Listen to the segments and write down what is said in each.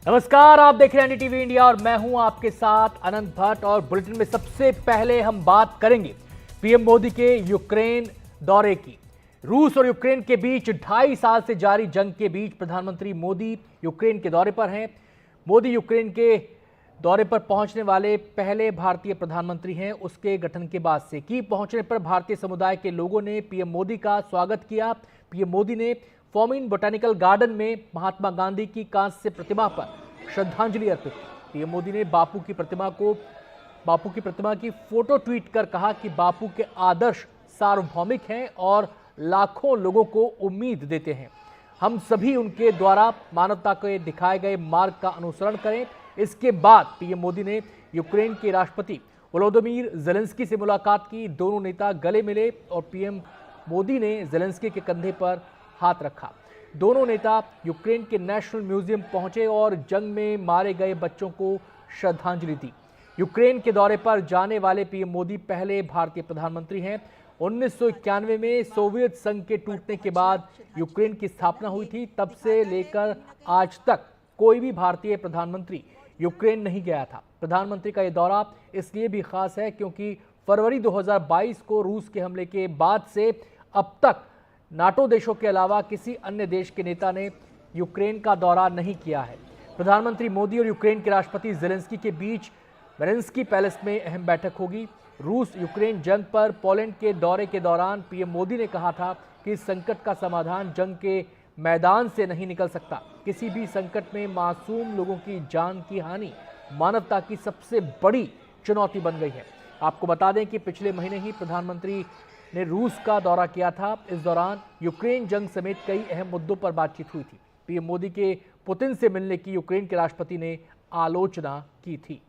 नमस्कार, आप देख रहे हैं एनडीटीवी इंडिया और मैं हूं आपके साथ अनंत भट्ट। और बुलेटिन में सबसे पहले हम बात करेंगे पीएम मोदी के यूक्रेन दौरे की। रूस और यूक्रेन के बीच 2.5 साल से जारी जंग के बीच प्रधानमंत्री मोदी यूक्रेन के दौरे पर हैं। मोदी यूक्रेन के दौरे पर पहुंचने वाले पहले भारतीय प्रधानमंत्री हैं उसके गठन के बाद से। की पहुंचने पर भारतीय समुदाय के लोगों ने पीएम मोदी का स्वागत किया। पीएम मोदी ने फॉमिन बोटेनिकल गार्डन में महात्मा गांधी की कांस्य प्रतिमा पर श्रद्धांजलि अर्पित की। पीएम मोदी ने बापू की प्रतिमा की फोटो ट्वीट कर कहा कि बापू के आदर्श सार्वभौमिक हैं और लाखों लोगों को उम्मीद देते हैं। हम सभी उनके द्वारा मानवता के दिखाए गए मार्ग का अनुसरण करें। इसके बाद पीएम मोदी ने यूक्रेन के राष्ट्रपति वोलोदिमीर ज़ेलेंस्की से मुलाकात की। दोनों नेता गले मिले और पीएम मोदी ने ज़ेलेंस्की के कंधे पर हाथ रखा। दोनों नेता यूक्रेन के नेशनल म्यूजियम पहुंचे और जंग में मारे गए बच्चों को श्रद्धांजलि दी। यूक्रेन के दौरे पर जाने वाले पीएम मोदी पहले भारतीय प्रधानमंत्री हैं। 1991 में सोवियत संघ के टूटने के बाद यूक्रेन की स्थापना हुई थी। तब से लेकर आज तक कोई भी भारतीय प्रधानमंत्री यूक्रेन नहीं गया था। प्रधानमंत्री का यह दौरा इसलिए भी खास है क्योंकि फरवरी 2022 को रूस के हमले के बाद से अब तक नाटो देशों के अलावा किसी अन्य देश के नेता ने यूक्रेन का दौरा नहीं किया है। प्रधानमंत्री मोदी और यूक्रेन के राष्ट्रपति ज़ेलेंस्की के बीच बेलेंस्की पैलेस में अहम बैठक होगी। रूस यूक्रेन जंग पर पोलैंड के दौरे के दौरान पीएम मोदी ने कहा था कि इस संकट का समाधान जंग के मैदान से नहीं निकल सकता। किसी भी संकट में मासूम लोगों की जान की हानि मानवता की सबसे बड़ी चुनौती बन गई है। आपको बता दें कि पिछले महीने ही प्रधानमंत्री ने रूस का दौरा किया था। इस दौरान यूक्रेन जंग समेत कई अहम मुद्दों पर बातचीत हुई थी। पीएम मोदी के पुतिन से मिलने की यूक्रेन के राष्ट्रपति ने आलोचना की थी।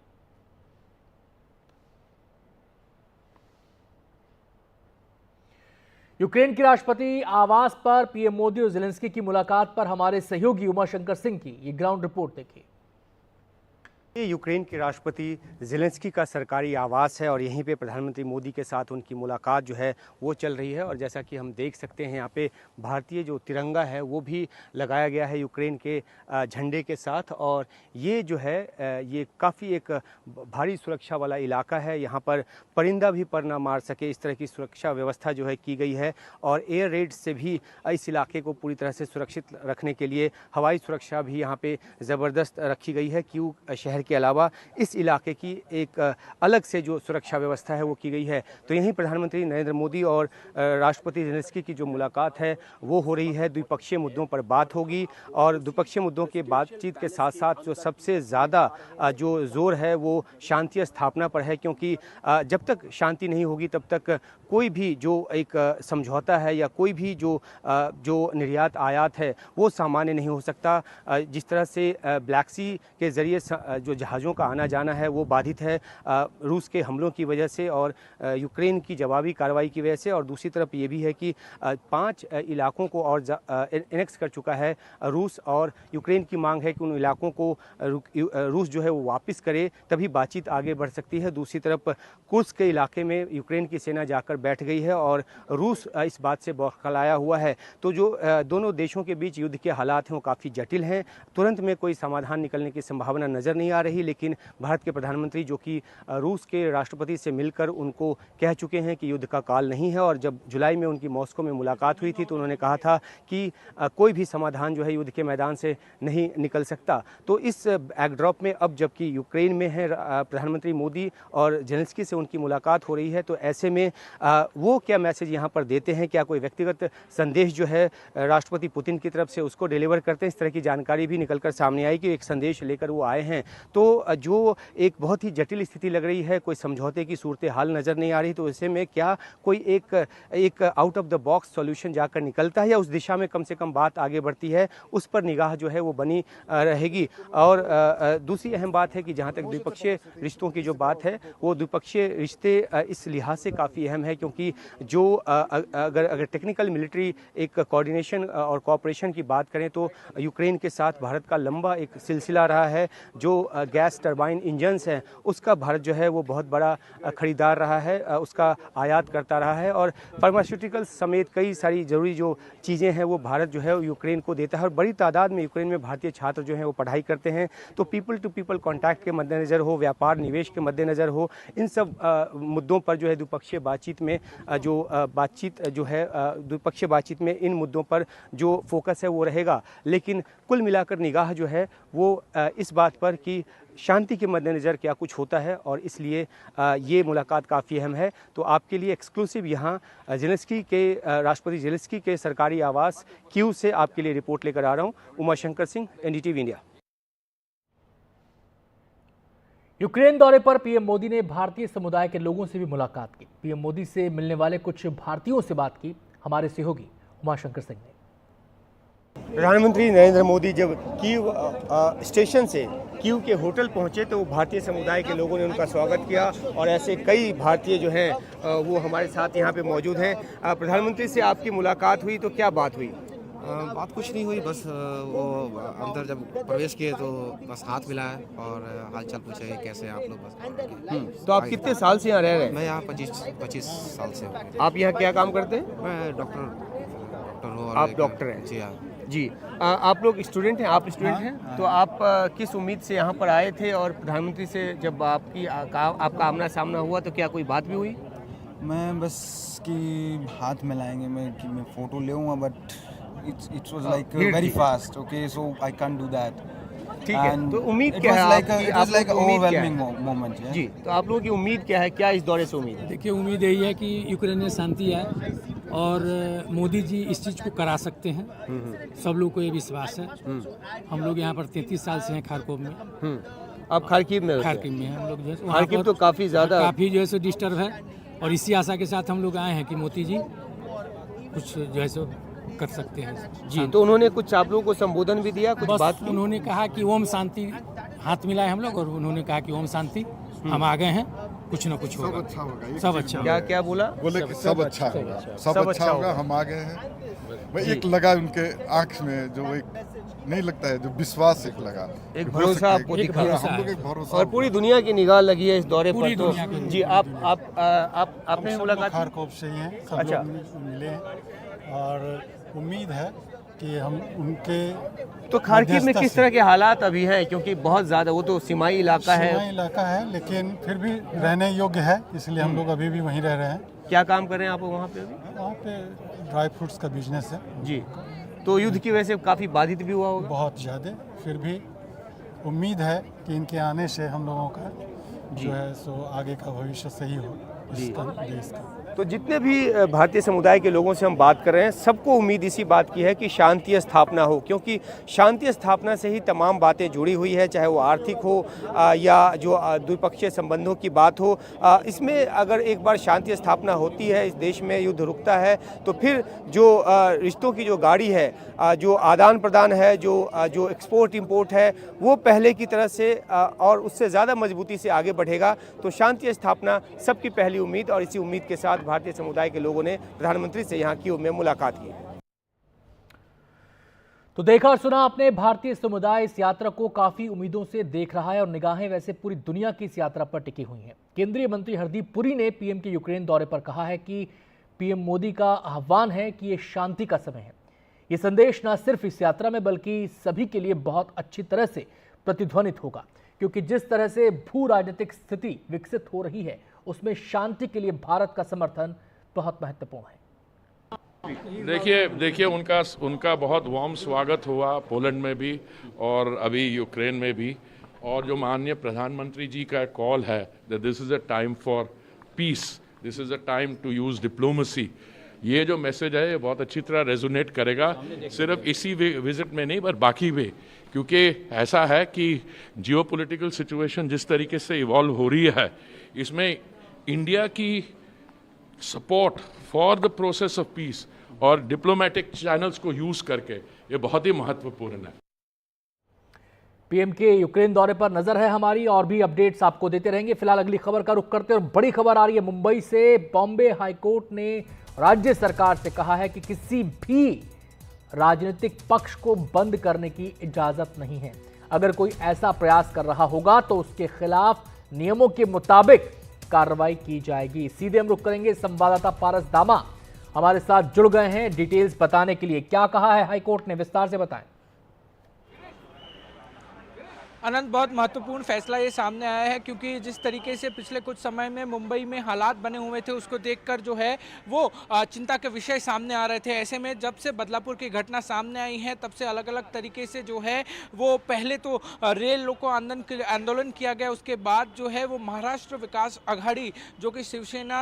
यूक्रेन के राष्ट्रपति आवास पर पीएम मोदी और ज़ेलेंस्की की मुलाकात पर हमारे सहयोगी उमाशंकर सिंह की ये ग्राउंड रिपोर्ट देखिए। यूक्रेन के राष्ट्रपति ज़ेलेंस्की का सरकारी आवास है और यहीं पे प्रधानमंत्री मोदी के साथ उनकी मुलाकात जो है वो चल रही है। और जैसा कि हम देख सकते हैं यहाँ पे भारतीय जो तिरंगा है वो भी लगाया गया है यूक्रेन के झंडे के साथ। और ये जो है ये काफ़ी एक भारी सुरक्षा वाला इलाका है। यहाँ पर परिंदा भी पर ना मार सके इस तरह की सुरक्षा व्यवस्था जो है की गई है। और एयर रेड से भी इस इलाके को पूरी तरह से सुरक्षित रखने के लिए हवाई सुरक्षा भी यहाँ पे ज़बरदस्त रखी गई है। क्यों शहर के अलावा इस इलाके की एक अलग से जो सुरक्षा व्यवस्था है वो की गई है। तो यहीं प्रधानमंत्री नरेंद्र मोदी और राष्ट्रपति ज़ेलेंस्की की जो मुलाकात है वो हो रही है। द्विपक्षीय मुद्दों पर बात होगी और द्विपक्षीय मुद्दों के बातचीत के साथ साथ जो सबसे ज़्यादा जो जोर है वो शांति स्थापना पर है। क्योंकि जब तक शांति नहीं होगी तब तक कोई भी जो एक समझौता है या कोई भी जो निर्यात आयात है वो सामान्य नहीं हो सकता। जिस तरह से ब्लैक सी के ज़रिए जो जहाज़ों का आना जाना है वो बाधित है रूस के हमलों की वजह से और यूक्रेन की जवाबी कार्रवाई की वजह से। और दूसरी तरफ ये भी है कि 5 इलाकों को और एनेक्स कर चुका है रूस। और यूक्रेन की मांग है कि उन इलाकों को रूस जो है वो वापस करे तभी बातचीत आगे बढ़ सकती है। दूसरी तरफ कुर्स्क के इलाके में यूक्रेन की सेना जाकर बैठ गई है और रूस इस बात से बौखलाया हुआ है। तो जो दोनों देशों के बीच युद्ध के हालात हैं वो काफ़ी जटिल हैं। तुरंत में कोई समाधान निकलने की संभावना नज़र नहीं आ रही। लेकिन भारत के प्रधानमंत्री जो कि रूस के राष्ट्रपति से मिलकर उनको कह चुके हैं कि युद्ध का काल नहीं है। और जब जुलाई में उनकी मॉस्को में मुलाकात हुई थी तो उन्होंने कहा था कि कोई भी समाधान जो है युद्ध के मैदान से नहीं निकल सकता। तो इस बैकड्रॉप में अब जबकि यूक्रेन में है प्रधानमंत्री मोदी और ज़ेलेंस्की से उनकी मुलाकात हो रही है तो ऐसे में वो क्या मैसेज यहाँ पर देते हैं, क्या कोई व्यक्तिगत संदेश जो है राष्ट्रपति पुतिन की तरफ से उसको डिलीवर करते हैं। इस तरह की जानकारी भी निकलकर सामने आई कि एक संदेश लेकर वो आए हैं। तो जो एक बहुत ही जटिल स्थिति लग रही है, कोई समझौते की सूरत हाल नज़र नहीं आ रही। तो ऐसे में क्या कोई एक out of the box solution जाकर निकलता है या उस दिशा में कम से कम बात आगे बढ़ती है, उस पर निगाह जो है वो बनी रहेगी। और दूसरी अहम बात है कि जहाँ तक द्विपक्षीय रिश्तों की जो बात है वो द्विपक्षीय रिश्ते इस लिहाज से काफ़ी अहम है क्योंकि जो अगर टेक्निकल मिलिट्री एक कोऑर्डिनेशन और कोऑपरेशन की बात करें तो यूक्रेन के साथ भारत का लंबा एक सिलसिला रहा है। जो गैस टरबाइन इंजन्स हैं उसका भारत जो है वो बहुत बड़ा खरीदार रहा है, उसका आयात करता रहा है और फार्मास्यूटिकल्स समेत कई सारी ज़रूरी जो चीज़ें हैं वो भारत जो है यूक्रेन को देता है और बड़ी तादाद में यूक्रेन में भारतीय छात्र जो हैं वो पढ़ाई करते हैं। तो पीपल टू पीपल कॉन्टैक्ट के मद्देनज़र हो, व्यापार निवेश के मद्देनज़र हो, इन सब मुद्दों पर जो है द्विपक्षीय बातचीत में द्विपक्षीय बातचीत में इन मुद्दों पर जो फोकस है वो रहेगा। लेकिन कुल मिलाकर निगाह जो है वो इस बात पर कि शांति के मद्देनज़र क्या कुछ होता है और इसलिए ये मुलाकात काफ़ी अहम है। तो आपके लिए एक्सक्लूसिव यहाँ ज़ेलेंस्की के राष्ट्रपति ज़ेलेंस्की के सरकारी आवास कीव से आपके लिए रिपोर्ट लेकर आ रहा हूँ। Umashankar Singh, NDTV India. Ukraine दौरे पर पीएम मोदी ने भारतीय समुदाय के लोगों से भी मुलाकात की। पीएम मोदी से मिलने वाले कुछ भारतीयों से बात की हमारे सहयोगी उमाशंकर सिंह ने। प्रधानमंत्री नरेंद्र मोदी जब कीव स्टेशन से कीव के होटल पहुंचे तो भारतीय समुदाय के लोगों ने उनका स्वागत किया और ऐसे कई भारतीय जो हैं वो हमारे साथ यहाँ पे मौजूद हैं। प्रधानमंत्री से आपकी मुलाकात हुई तो क्या बात हुई? बात कुछ नहीं हुई, बस वो अंदर जब प्रवेश किए तो बस हाथ मिलाया और हालचाल पूछे कैसे आप लोग, बस। तो आप कितने साल से यहाँ रह रहे हैं? मैं यहाँ 25 साल से हूँ। आप यहाँ क्या काम करते हैं? मैं डॉक्टर हूँ। आप डॉक्टर हैं? जी हाँ जी। आप लोग स्टूडेंट हैं? आप स्टूडेंट हैं? तो आप किस उम्मीद से यहाँ पर आए थे और प्रधानमंत्री से जब आपका आमना सामना हुआ तो क्या कोई बात भी हुई? मैं बस कि हाथ मिलाएंगे, मैं फ़ोटो ले but it was like very fast, okay, so I can't do that. ठीक है, तो उम्मीद क्या है? It was like an overwhelming moment. जी, तो आप लोगों की उम्मीद क्या है? क्या इस दौरे से उम्मीद है? देखिए, उम्मीद यही है कि यूक्रेन में शांति आए और मोदी जी इस चीज़ को करा सकते हैं। सब लोग को ये विश्वास है। हम लोग यहाँ पर 33 साल से हैं खारकोव में। आप खारकीव में? खारकीव में हम लोग जो है खारकीव तो काफ़ी ज़्यादा जो है सो डिस्टर्ब है और इसी आशा के साथ हम लोग आए हैं कि मोदी जी कुछ जो है सो कर सकते हैं। जी, तो उन्होंने कुछ आप लोगों को संबोधन भी दिया, कुछ बात की? उन्होंने कहा कि ओम शांति, हाथ मिलाए हम लोग और उन्होंने कहा कि ओम शांति, हम आ गए हैं, कुछ ना कुछ होगा, सब अच्छा होगा। क्या बोला? बोले कि सब अच्छा होगा, सब अच्छा होगा, हम आ गए हैं। भाई एक लगा उनके आंख में, जो एक नहीं लगता है, जो विश्वास एक लगा, एक भरोसा आपको दिखा। हम लोग एक भरोसा, और पूरी दुनिया की निगाह लगी है इस दौरे पर। तो जी, आपने मुलाकात? खारकोव से ही हैं, सब अच्छा। लोग मिले हैं और उम्मीद है कि हम उनके तो खारकीव में किस तरह के हालात अभी हैं? क्योंकि बहुत ज़्यादा वो तो सीमाई इलाका है, लेकिन फिर भी रहने योग्य है, इसलिए हम लोग अभी भी वहीं रह रहे हैं। क्या काम कर रहे हैं आप वहाँ पे अभी? वहाँ पे ड्राई फ्रूट्स का बिजनेस है। जी, तो युद्ध की वजह से काफ़ी बाधित भी हुआ होगा? बहुत ज़्यादा, फिर भी उम्मीद है कि इनके आने से हम लोगों का जो है सो आगे का भविष्य सही हो इस देश का। तो जितने भी भारतीय समुदाय के लोगों से हम बात कर रहे हैं, सबको उम्मीद इसी बात की है कि शांति स्थापना हो, क्योंकि शांति स्थापना से ही तमाम बातें जुड़ी हुई है, चाहे वो आर्थिक हो या जो द्विपक्षीय संबंधों की बात हो। इसमें अगर एक बार शांति स्थापना होती है, इस देश में युद्ध रुकता है, तो फिर जो रिश्तों की जो गाड़ी है, जो आदान प्रदान है, जो एक्सपोर्ट इंपोर्ट है, वो पहले की तरह से और उससे ज़्यादा मजबूती से आगे बढ़ेगा। तो शांति स्थापना सबकी पहली उम्मीद, और इसी उम्मीद के साथ भारतीय समुदाय के लोगों ने प्रधानमंत्री से यहाँ कीव में मुलाकात की। तो देखा और सुना आपने, भारतीय समुदाय इस यात्रा को काफी उम्मीदों से देख रहा है और निगाहें वैसे पूरी दुनिया की इस यात्रा पर टिकी हुई हैं। केंद्रीय मंत्री हरदीप पुरी ने पीएम के यूक्रेन दौरे पर कहा है कि पीएम मोदी का आह्वान है कि ये शांति का समय है। ये संदेश न सिर्फ इस यात्रा में बल्कि सभी के लिए बहुत अच्छी तरह से प्रतिध्वनित होगा, क्योंकि जिस तरह से भू राजनीतिक स्थिति विकसित हो रही है उसमें शांति के लिए भारत का समर्थन बहुत महत्वपूर्ण है। देखिए उनका बहुत वार्म स्वागत हुआ पोलैंड में भी और अभी यूक्रेन में भी, और जो माननीय प्रधानमंत्री जी का कॉल है that this is a time for peace, this is a time to use diplomacy, ये जो मैसेज है ये बहुत अच्छी तरह रेजोनेट करेगा, सिर्फ इसी विजिट में नहीं पर बाकी भी, क्योंकि ऐसा है कि जियोपॉलिटिकल सिचुएशन जिस तरीके से इवॉल्व हो रही है, इसमें इंडिया की support for the process of peace और डिप्लोमेटिक चैनल्स को यूज करके ये बहुत ही महत्वपूर्ण है। पीएम के यूक्रेन दौरे पर नजर है हमारी, और भी अपडेट्स आपको देते रहेंगे। फिलहाल अगली खबर का रुख करते हैं और बड़ी खबर आ रही है मुंबई से। बॉम्बे हाईकोर्ट ने राज्य सरकार से कहा है कि किसी भी राजनीतिक पक्ष को बंद करने की इजाजत नहीं है। अगर कोई ऐसा प्रयास कर रहा होगा तो उसके खिलाफ नियमों के मुताबिक कार्रवाई की जाएगी। सीधे हम रुख करेंगे, संवाददाता पारस दामा हमारे साथ जुड़ गए हैं डिटेल्स बताने के लिए। क्या कहा है हाईकोर्ट ने, विस्तार से बताएं। अनंत, बहुत महत्वपूर्ण फैसला ये सामने आया है क्योंकि जिस तरीके से पिछले कुछ समय में मुंबई में हालात बने हुए थे उसको देखकर जो है वो चिंता के विषय सामने आ रहे थे। ऐसे में जब से बदलापुर की घटना सामने आई है तब से अलग अलग तरीके से जो है वो पहले तो रेल रोको आंदोलन किया गया, उसके बाद जो है वो महाराष्ट्र विकास आघाड़ी जो कि शिवसेना,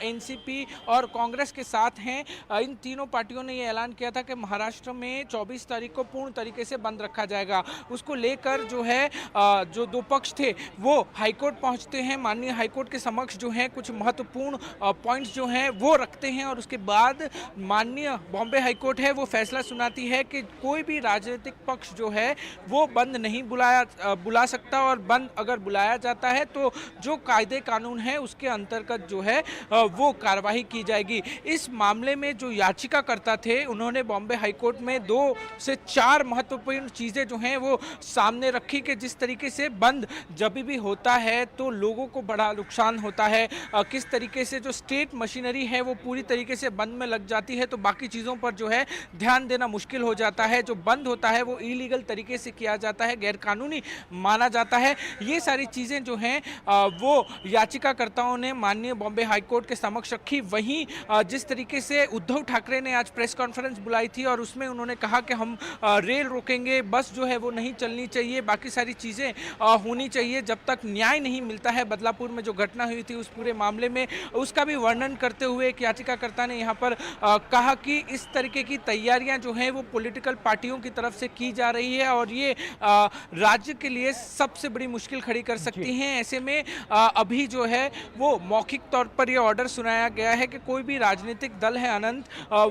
एनसीपी और कांग्रेस के साथ हैं, इन तीनों पार्टियों ने ये ऐलान किया था कि महाराष्ट्र में 24 तारीख को पूर्ण तरीके से बंद रखा जाएगा। उसको लेकर जो है जो दो पक्ष थे वो हाईकोर्ट पहुंचते हैं, माननीय हाईकोर्ट के समक्ष जो है कुछ महत्वपूर्ण पॉइंट्स जो हैं वो रखते हैं और उसके बाद माननीय बॉम्बे हाईकोर्ट है वो फैसला सुनाती है कि कोई भी राजनीतिक पक्ष जो है वो बंद नहीं बुला सकता और बंद अगर बुलाया जाता है तो जो कायदे कानून है उसके अंतर्गत जो है वो कार्रवाई की जाएगी। इस मामले में जो याचिकाकर्ता थे उन्होंने बॉम्बे हाईकोर्ट में 2 से 4 महत्वपूर्ण चीज़ें जो हैं वो सामने रखी कि जिस तरीके से बंद जब भी होता है तो लोगों को बड़ा नुकसान होता है, किस तरीके से जो स्टेट मशीनरी है वो पूरी तरीके से बंद में लग जाती है तो बाकी चीज़ों पर जो है ध्यान देना मुश्किल हो जाता है। जो बंद होता है वो इलीगल तरीके से किया जाता है, गैरकानूनी माना जाता है। ये सारी चीज़ें जो हैं वो याचिकाकर्ताओं ने माननीय बॉम्बे हाईकोर्ट के समक्ष रखी। वहीं जिस तरीके से उद्धव ठाकरे ने आज प्रेस कॉन्फ्रेंस बुलाई थी और उसमें उन्होंने कहा कि हम रेल रोकेंगे, बस जो है वो नहीं चलनी चाहिए, बाकी सारी चीज़ें होनी चाहिए जब तक न्याय नहीं मिलता है। बदलापुर में जो घटना हुई थी उस पूरे मामले में उसका भी वर्णन करते हुए एक याचिकाकर्ता ने यहाँ पर कहा कि इस तरीके की तैयारियां जो हैं वो पॉलिटिकल पार्टियों की तरफ से की जा रही है और ये राज्य के लिए सबसे बड़ी मुश्किल खड़ी कर सकती हैं। ऐसे में अभी जो है वो मौखिक तौर पर ये ऑर्डर सुनाया गया है कि कोई भी राजनीतिक दल है अनंत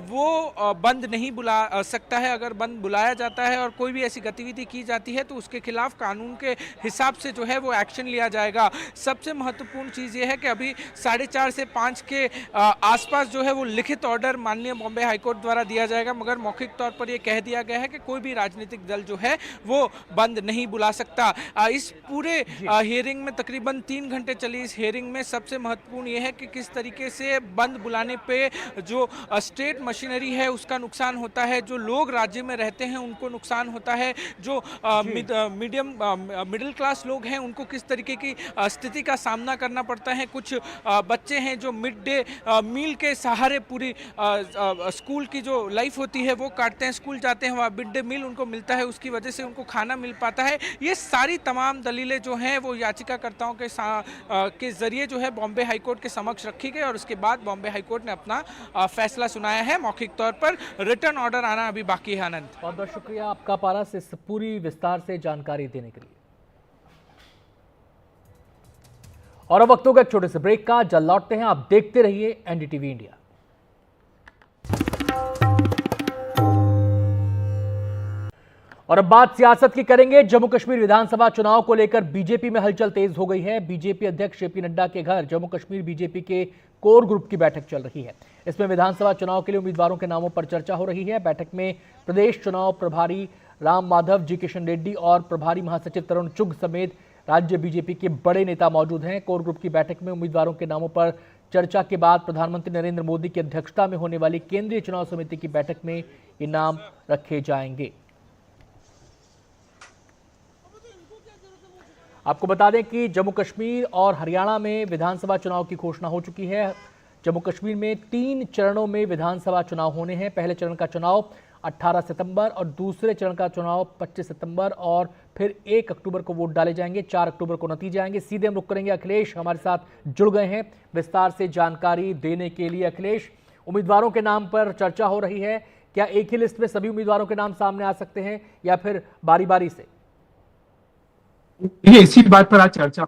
वो बंद नहीं बुला सकता है। अगर बंद बुलाया जाता है और कोई भी ऐसी गतिविधि की जाती है तो उसके खिलाफ कानून के हिसाब से जो है वो एक्शन लिया जाएगा। सबसे महत्वपूर्ण चीज़ ये है कि अभी 4:30 से 5 के आसपास जो है वो लिखित ऑर्डर माननीय बॉम्बे हाईकोर्ट द्वारा दिया जाएगा, मगर मौखिक तौर पर ये कह दिया गया है कि कोई भी राजनीतिक दल जो है वो बंद नहीं बुला सकता। इस पूरे हियरिंग में तकरीबन 3 घंटे चली इस हियरिंग में सबसे महत्वपूर्ण ये है कि किस तरीके से बंद बुलाने पे जो स्टेट मशीनरी है उसका नुकसान होता है, जो लोग राज्य में रहते हैं उनको नुकसान होता है, जो मिडिल क्लास लोग हैं उनको किस तरीके की स्थिति का सामना करना पड़ता है। कुछ बच्चे हैं जो मिड डे मील के सहारे पूरी स्कूल की जो लाइफ होती है वो काटते हैं, स्कूल जाते हैं वहाँ मिड डे मील उनको मिलता है, उसकी वजह से उनको खाना मिल पाता है। ये सारी तमाम दलीलें जो हैं वो याचिकाकर्ताओं के जरिए जो है बॉम्बे हाईकोर्ट के समक्ष रखी गई और उसके बाद बॉम्बे हाईकोर्ट ने अपना फैसला सुनाया है। मौखिक तौर पर रिटर्न ऑर्डर आना अभी बाकी है। आनंद, बहुत बहुत शुक्रिया आपका पारस इस पूरी विस्तार से जानकारी देने के लिए। और अब वक्त होगा एक छोटे से ब्रेक का, जल्द लौटते हैं। आप देखते रहिए एनडीटीवी इंडिया। और अब बात सियासत की करेंगे। जम्मू कश्मीर विधानसभा चुनाव को लेकर बीजेपी में हलचल तेज हो गई है। बीजेपी अध्यक्ष जेपी नड्डा के घर जम्मू कश्मीर बीजेपी के कोर ग्रुप की बैठक चल रही है। इसमें विधानसभा चुनाव के लिए उम्मीदवारों के नामों पर चर्चा हो रही है। बैठक में प्रदेश चुनाव प्रभारी राम माधव, जी किशन रेड्डी और प्रभारी महासचिव तरुण चुग समेत राज्य बीजेपी के बड़े नेता मौजूद हैं। कोर ग्रुप की बैठक में उम्मीदवारों के नामों पर चर्चा के बाद प्रधानमंत्री नरेंद्र मोदी की अध्यक्षता में होने वाली केंद्रीय चुनाव समिति की बैठक में ये नाम रखे जाएंगे। आपको बता दें कि जम्मू कश्मीर और हरियाणा में विधानसभा चुनाव की घोषणा हो चुकी है। जम्मू कश्मीर में 3 चरणों में विधानसभा चुनाव होने हैं। पहले चरण का चुनाव 18 सितंबर और दूसरे चरण का चुनाव 25 सितंबर और फिर 1 अक्टूबर को वोट डाले जाएंगे। 4 अक्टूबर को नतीजे आएंगे। सीधे हम रुक करेंगे, अखिलेश हमारे साथ जुड़ गए हैं विस्तार से जानकारी देने के लिए। अखिलेश, उम्मीदवारों के नाम पर चर्चा हो रही है, क्या एक ही लिस्ट में सभी उम्मीदवारों के नाम सामने आ सकते हैं या फिर बारी बारी से? ये इसी बात पर आज चर्चा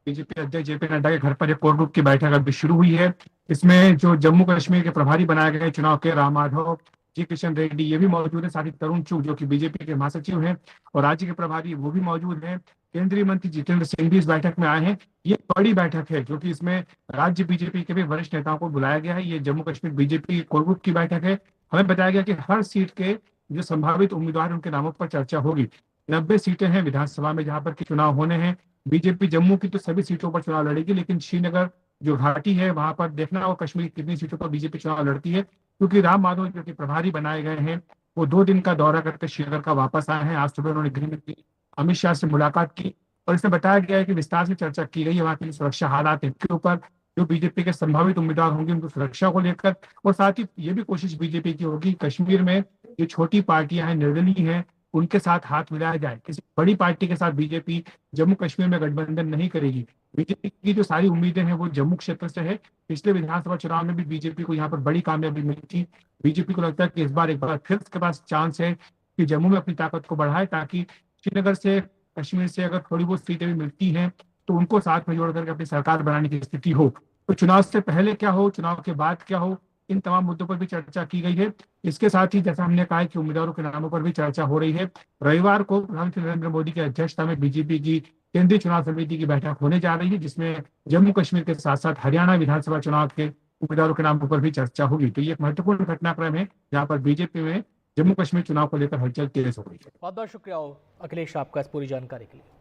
बीजेपी अध्यक्ष जेपी नड्डा के घर पर एक कोर ग्रुप की बैठक अभी शुरू हुई है। इसमें जो जम्मू कश्मीर के प्रभारी बनाए गए चुनाव के राम माधव, जी किशन रेड्डी ये भी मौजूद है, साथ ही तरुण चुग जो कि बीजेपी के महासचिव हैं और राज्य के प्रभारी वो भी मौजूद हैं। केंद्रीय मंत्री जितेंद्र सिंह भी इस बैठक में आए हैं। ये बड़ी बैठक है क्योंकि इसमें राज्य बीजेपी के भी वरिष्ठ नेताओं को बुलाया गया है। ये Jammu Kashmir BJP core group की बैठक है। हमें बताया गया कि हर सीट के जो संभावित उम्मीदवार उनके नामों पर चर्चा होगी। 90 सीटें हैं विधानसभा में जहां पर के चुनाव होने हैं। बीजेपी जम्मू की तो सभी सीटों पर चुनाव लड़ेगी, लेकिन श्रीनगर जो घाटी है वहां पर देखना और कश्मीर की कितनी सीटों पर बीजेपी चुनाव लड़ती है, क्योंकि राम माधव जो कि प्रभारी बनाए गए हैं वो 2 दिन का दौरा करके श्रीनगर का वापस आए हैं। आज सुबह उन्होंने गृह मंत्री अमित शाह से मुलाकात की और इसमें बताया गया है कि विस्तार से चर्चा की गई है वहाँ की सुरक्षा हालात के ऊपर, जो बीजेपी के संभावित उम्मीदवार होंगे उनकी सुरक्षा को लेकर, और साथ ही ये भी कोशिश बीजेपी की होगी कश्मीर में जो छोटी पार्टियां हैं, निर्दलीय हैं, उनके साथ हाथ मिलाया जाए। किसी बड़ी पार्टी के साथ बीजेपी जम्मू कश्मीर में गठबंधन नहीं करेगी। बीजेपी की जो सारी उम्मीदें हैं वो जम्मू क्षेत्र से है। पिछले विधानसभा चुनाव में भी बीजेपी को यहाँ पर बड़ी कामयाबी मिली थी। बीजेपी को लगता है कि इस बार एक बार फिर उसके पास चांस है कि जम्मू में अपनी ताकत को बढ़ाए, ताकि श्रीनगर से, कश्मीर से अगर थोड़ी बहुत सीटें भी मिलती हैं तो उनको साथ में जोड़ करके अपनी सरकार बनाने की स्थिति हो। तो चुनाव से पहले क्या हो, चुनाव के बाद क्या हो, इन तमाम मुद्दों पर भी चर्चा की गई है। इसके साथ ही जैसा हमने कहा कि उम्मीदवारों के नामों पर भी चर्चा हो रही है। रविवार को प्रधानमंत्री नरेंद्र मोदी की अध्यक्षता में बीजेपी की केंद्रीय चुनाव समिति की बैठक होने जा रही है, जिसमें जम्मू कश्मीर के साथ साथ हरियाणा विधानसभा चुनाव के उम्मीदवारों के नामों पर भी चर्चा होगी। तो ये एक महत्वपूर्ण घटनाक्रम है जहाँ पर बीजेपी में जम्मू कश्मीर चुनाव को लेकर हलचल तेज हो गई है। बहुत बहुत शुक्रिया अखिलेश आपका इस पूरी जानकारी के लिए।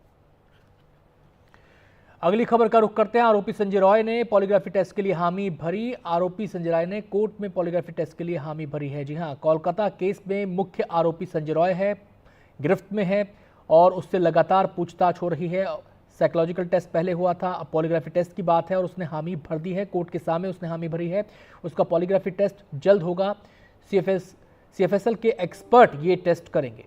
अगली खबर का रुख करते हैं। आरोपी संजय रॉय ने पॉलीग्राफी टेस्ट के लिए हामी भरी। आरोपी संजय रॉय ने कोर्ट में पॉलीग्राफी टेस्ट के लिए हामी भरी है। जी हां, कोलकाता केस में मुख्य आरोपी संजय रॉय है, गिरफ्त में है और उससे लगातार पूछताछ हो रही है। साइकोलॉजिकल टेस्ट पहले हुआ था, अब पॉलीग्राफी टेस्ट की बात है और उसने हामी भर दी है। कोर्ट के सामने उसने हामी भरी है। उसका पॉलीग्राफी टेस्ट जल्द होगा। सीएफएसएल के एक्सपर्ट ये टेस्ट करेंगे।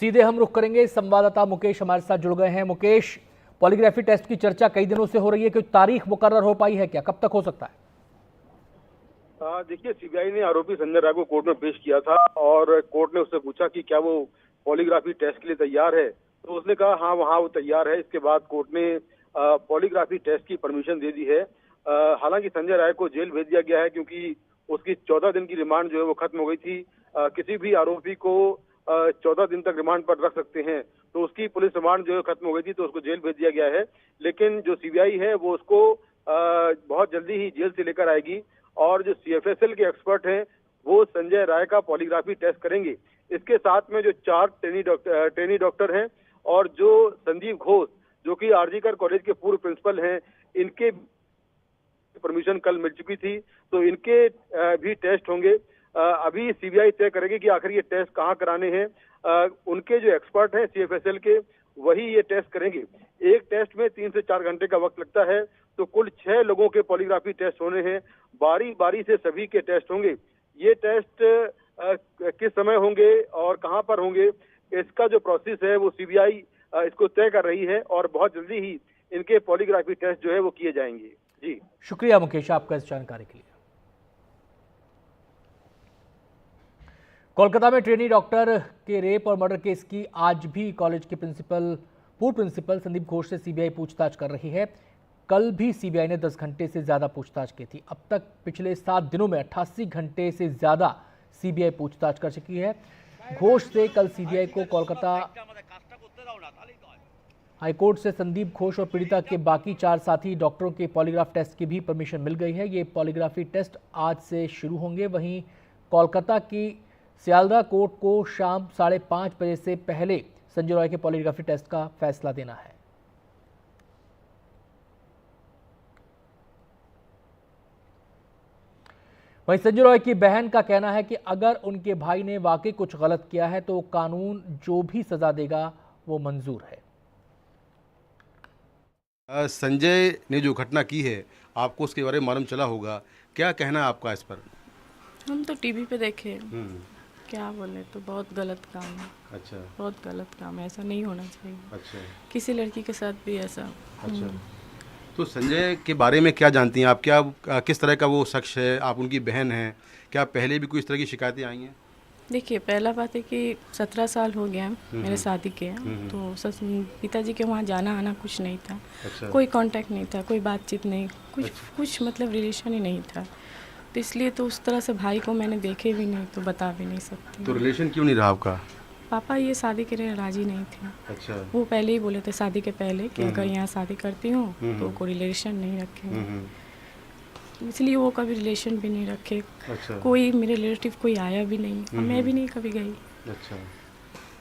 सीधे हम रुख करेंगे, संवाददाता मुकेश हमारे साथ जुड़ गए हैं। मुकेश, पॉलीग्राफी टेस्ट की चर्चा कई दिनों से हो रही है, कोई तारीख मुकर्रर हो पाई है क्या? कब तक हो सकता है? देखिए, सीबीआई ने आरोपी संजय राय को कोर्ट में पेश किया था और कोर्ट ने उससे पूछा कि क्या वो पॉलीग्राफी टेस्ट के लिए तैयार है, तो उसने कहा हाँ वहाँ वो तैयार है। इसके बाद कोर्ट ने पॉलीग्राफी टेस्ट की परमिशन दे दी है। हालांकि संजय राय को जेल भेज दिया गया है क्योंकि उसकी 14 दिन की रिमांड जो है वो खत्म हो गई थी। किसी भी आरोपी को 14 दिन तक रिमांड पर रख सकते हैं, तो उसकी पुलिस रिमांड जो है खत्म हो गई थी, तो उसको जेल भेज दिया गया है। लेकिन जो सीबीआई है वो उसको बहुत जल्दी ही जेल से लेकर आएगी और जो सीएफएसएल के एक्सपर्ट हैं वो संजय राय का पॉलीग्राफी टेस्ट करेंगे। इसके साथ में जो 4 ट्रेनी डॉक्टर हैं और जो संजीव घोष जो कि आरजीकर कॉलेज के पूर्व प्रिंसिपल हैं, इनके परमिशन कल मिल चुकी थी, तो इनके भी टेस्ट होंगे। अभी सीबीआई तय करेगी कि आखिर ये टेस्ट कहाँ कराने हैं। उनके जो एक्सपर्ट हैं सीएफएसएल के, वही ये टेस्ट करेंगे। एक टेस्ट में 3 से 4 घंटे का वक्त लगता है, तो कुल 6 लोगों के पॉलीग्राफी टेस्ट होने हैं। बारी बारी से सभी के टेस्ट होंगे। ये टेस्ट किस समय होंगे और कहां पर होंगे, इसका जो प्रोसेस है वो सीबीआई इसको तय कर रही है और बहुत जल्दी ही इनके पॉलीग्राफी टेस्ट जो है वो किए जाएंगे। जी शुक्रिया मुकेश आपका इस जानकारी के लिए। कोलकाता में ट्रेनी डॉक्टर के रेप और मर्डर केस की आज भी कॉलेज के पूर्व प्रिंसिपल संदीप घोष से सीबीआई पूछताछ कर रही है। कल भी सीबीआई ने 10 घंटे से ज़्यादा पूछताछ की थी। अब तक पिछले 7 दिनों में 88 घंटे से ज़्यादा सीबीआई पूछताछ कर चुकी है। घोष से कल सीबीआई को कोलकाता हाईकोर्ट से संदीप घोष और पीड़िता के बाकी 4 साथी डॉक्टरों के पॉलीग्राफ टेस्ट की भी परमिशन मिल गई है। ये पॉलीग्राफी टेस्ट आज से शुरू होंगे। वहीं कोलकाता की सियालदा कोर्ट को शाम 5:30 बजे से पहले संजय रॉय के पॉलीग्राफी टेस्ट का फैसला देना है। वहीं संजय रॉय की बहन का कहना है कि अगर उनके भाई ने वाकई कुछ गलत किया है तो कानून जो भी सजा देगा वो मंजूर है। संजय ने जो घटना की है, आपको उसके बारे में मालूम चला होगा, क्या कहना है आपका इस पर? हम तो टीवी पे देखे, क्या बोले, तो बहुत गलत काम है। अच्छा, बहुत गलत काम है, ऐसा नहीं होना चाहिए। अच्छा, किसी लड़की के साथ भी ऐसा। अच्छा। तो संजय के बारे में क्या जानती हैं आप? क्या किस तरह का वो शख्स है? आप उनकी बहन हैं, क्या पहले भी कोई इस तरह की शिकायतें आई हैं? देखिए, पहला बात है कि 17 साल हो गया मेरे शादी के, तो पिताजी के वहाँ जाना आना कुछ नहीं था। अच्छा। कोई कांटेक्ट नहीं था, कोई बातचीत नहीं, कुछ मतलब रिलेशन ही नहीं था। तो इसलिए तो उस तरह से भाई को मैंने देखे भी नहीं, तो बता भी नहीं सकती। तो रिलेशन क्यों नहीं रहा आपका? पापा ये शादी के लिए राजी नहीं थे। अच्छा। वो पहले ही बोले थे शादी के पहले कि अगर यहाँ शादी करती हूँ तो कोई रिलेशन नहीं रखेंगे, इसलिए वो कभी रिलेशन भी नहीं रखे। अच्छा। कोई मेरे रिलेटिव कोई आया भी नहीं, मैं भी नहीं कभी गई। अच्छा,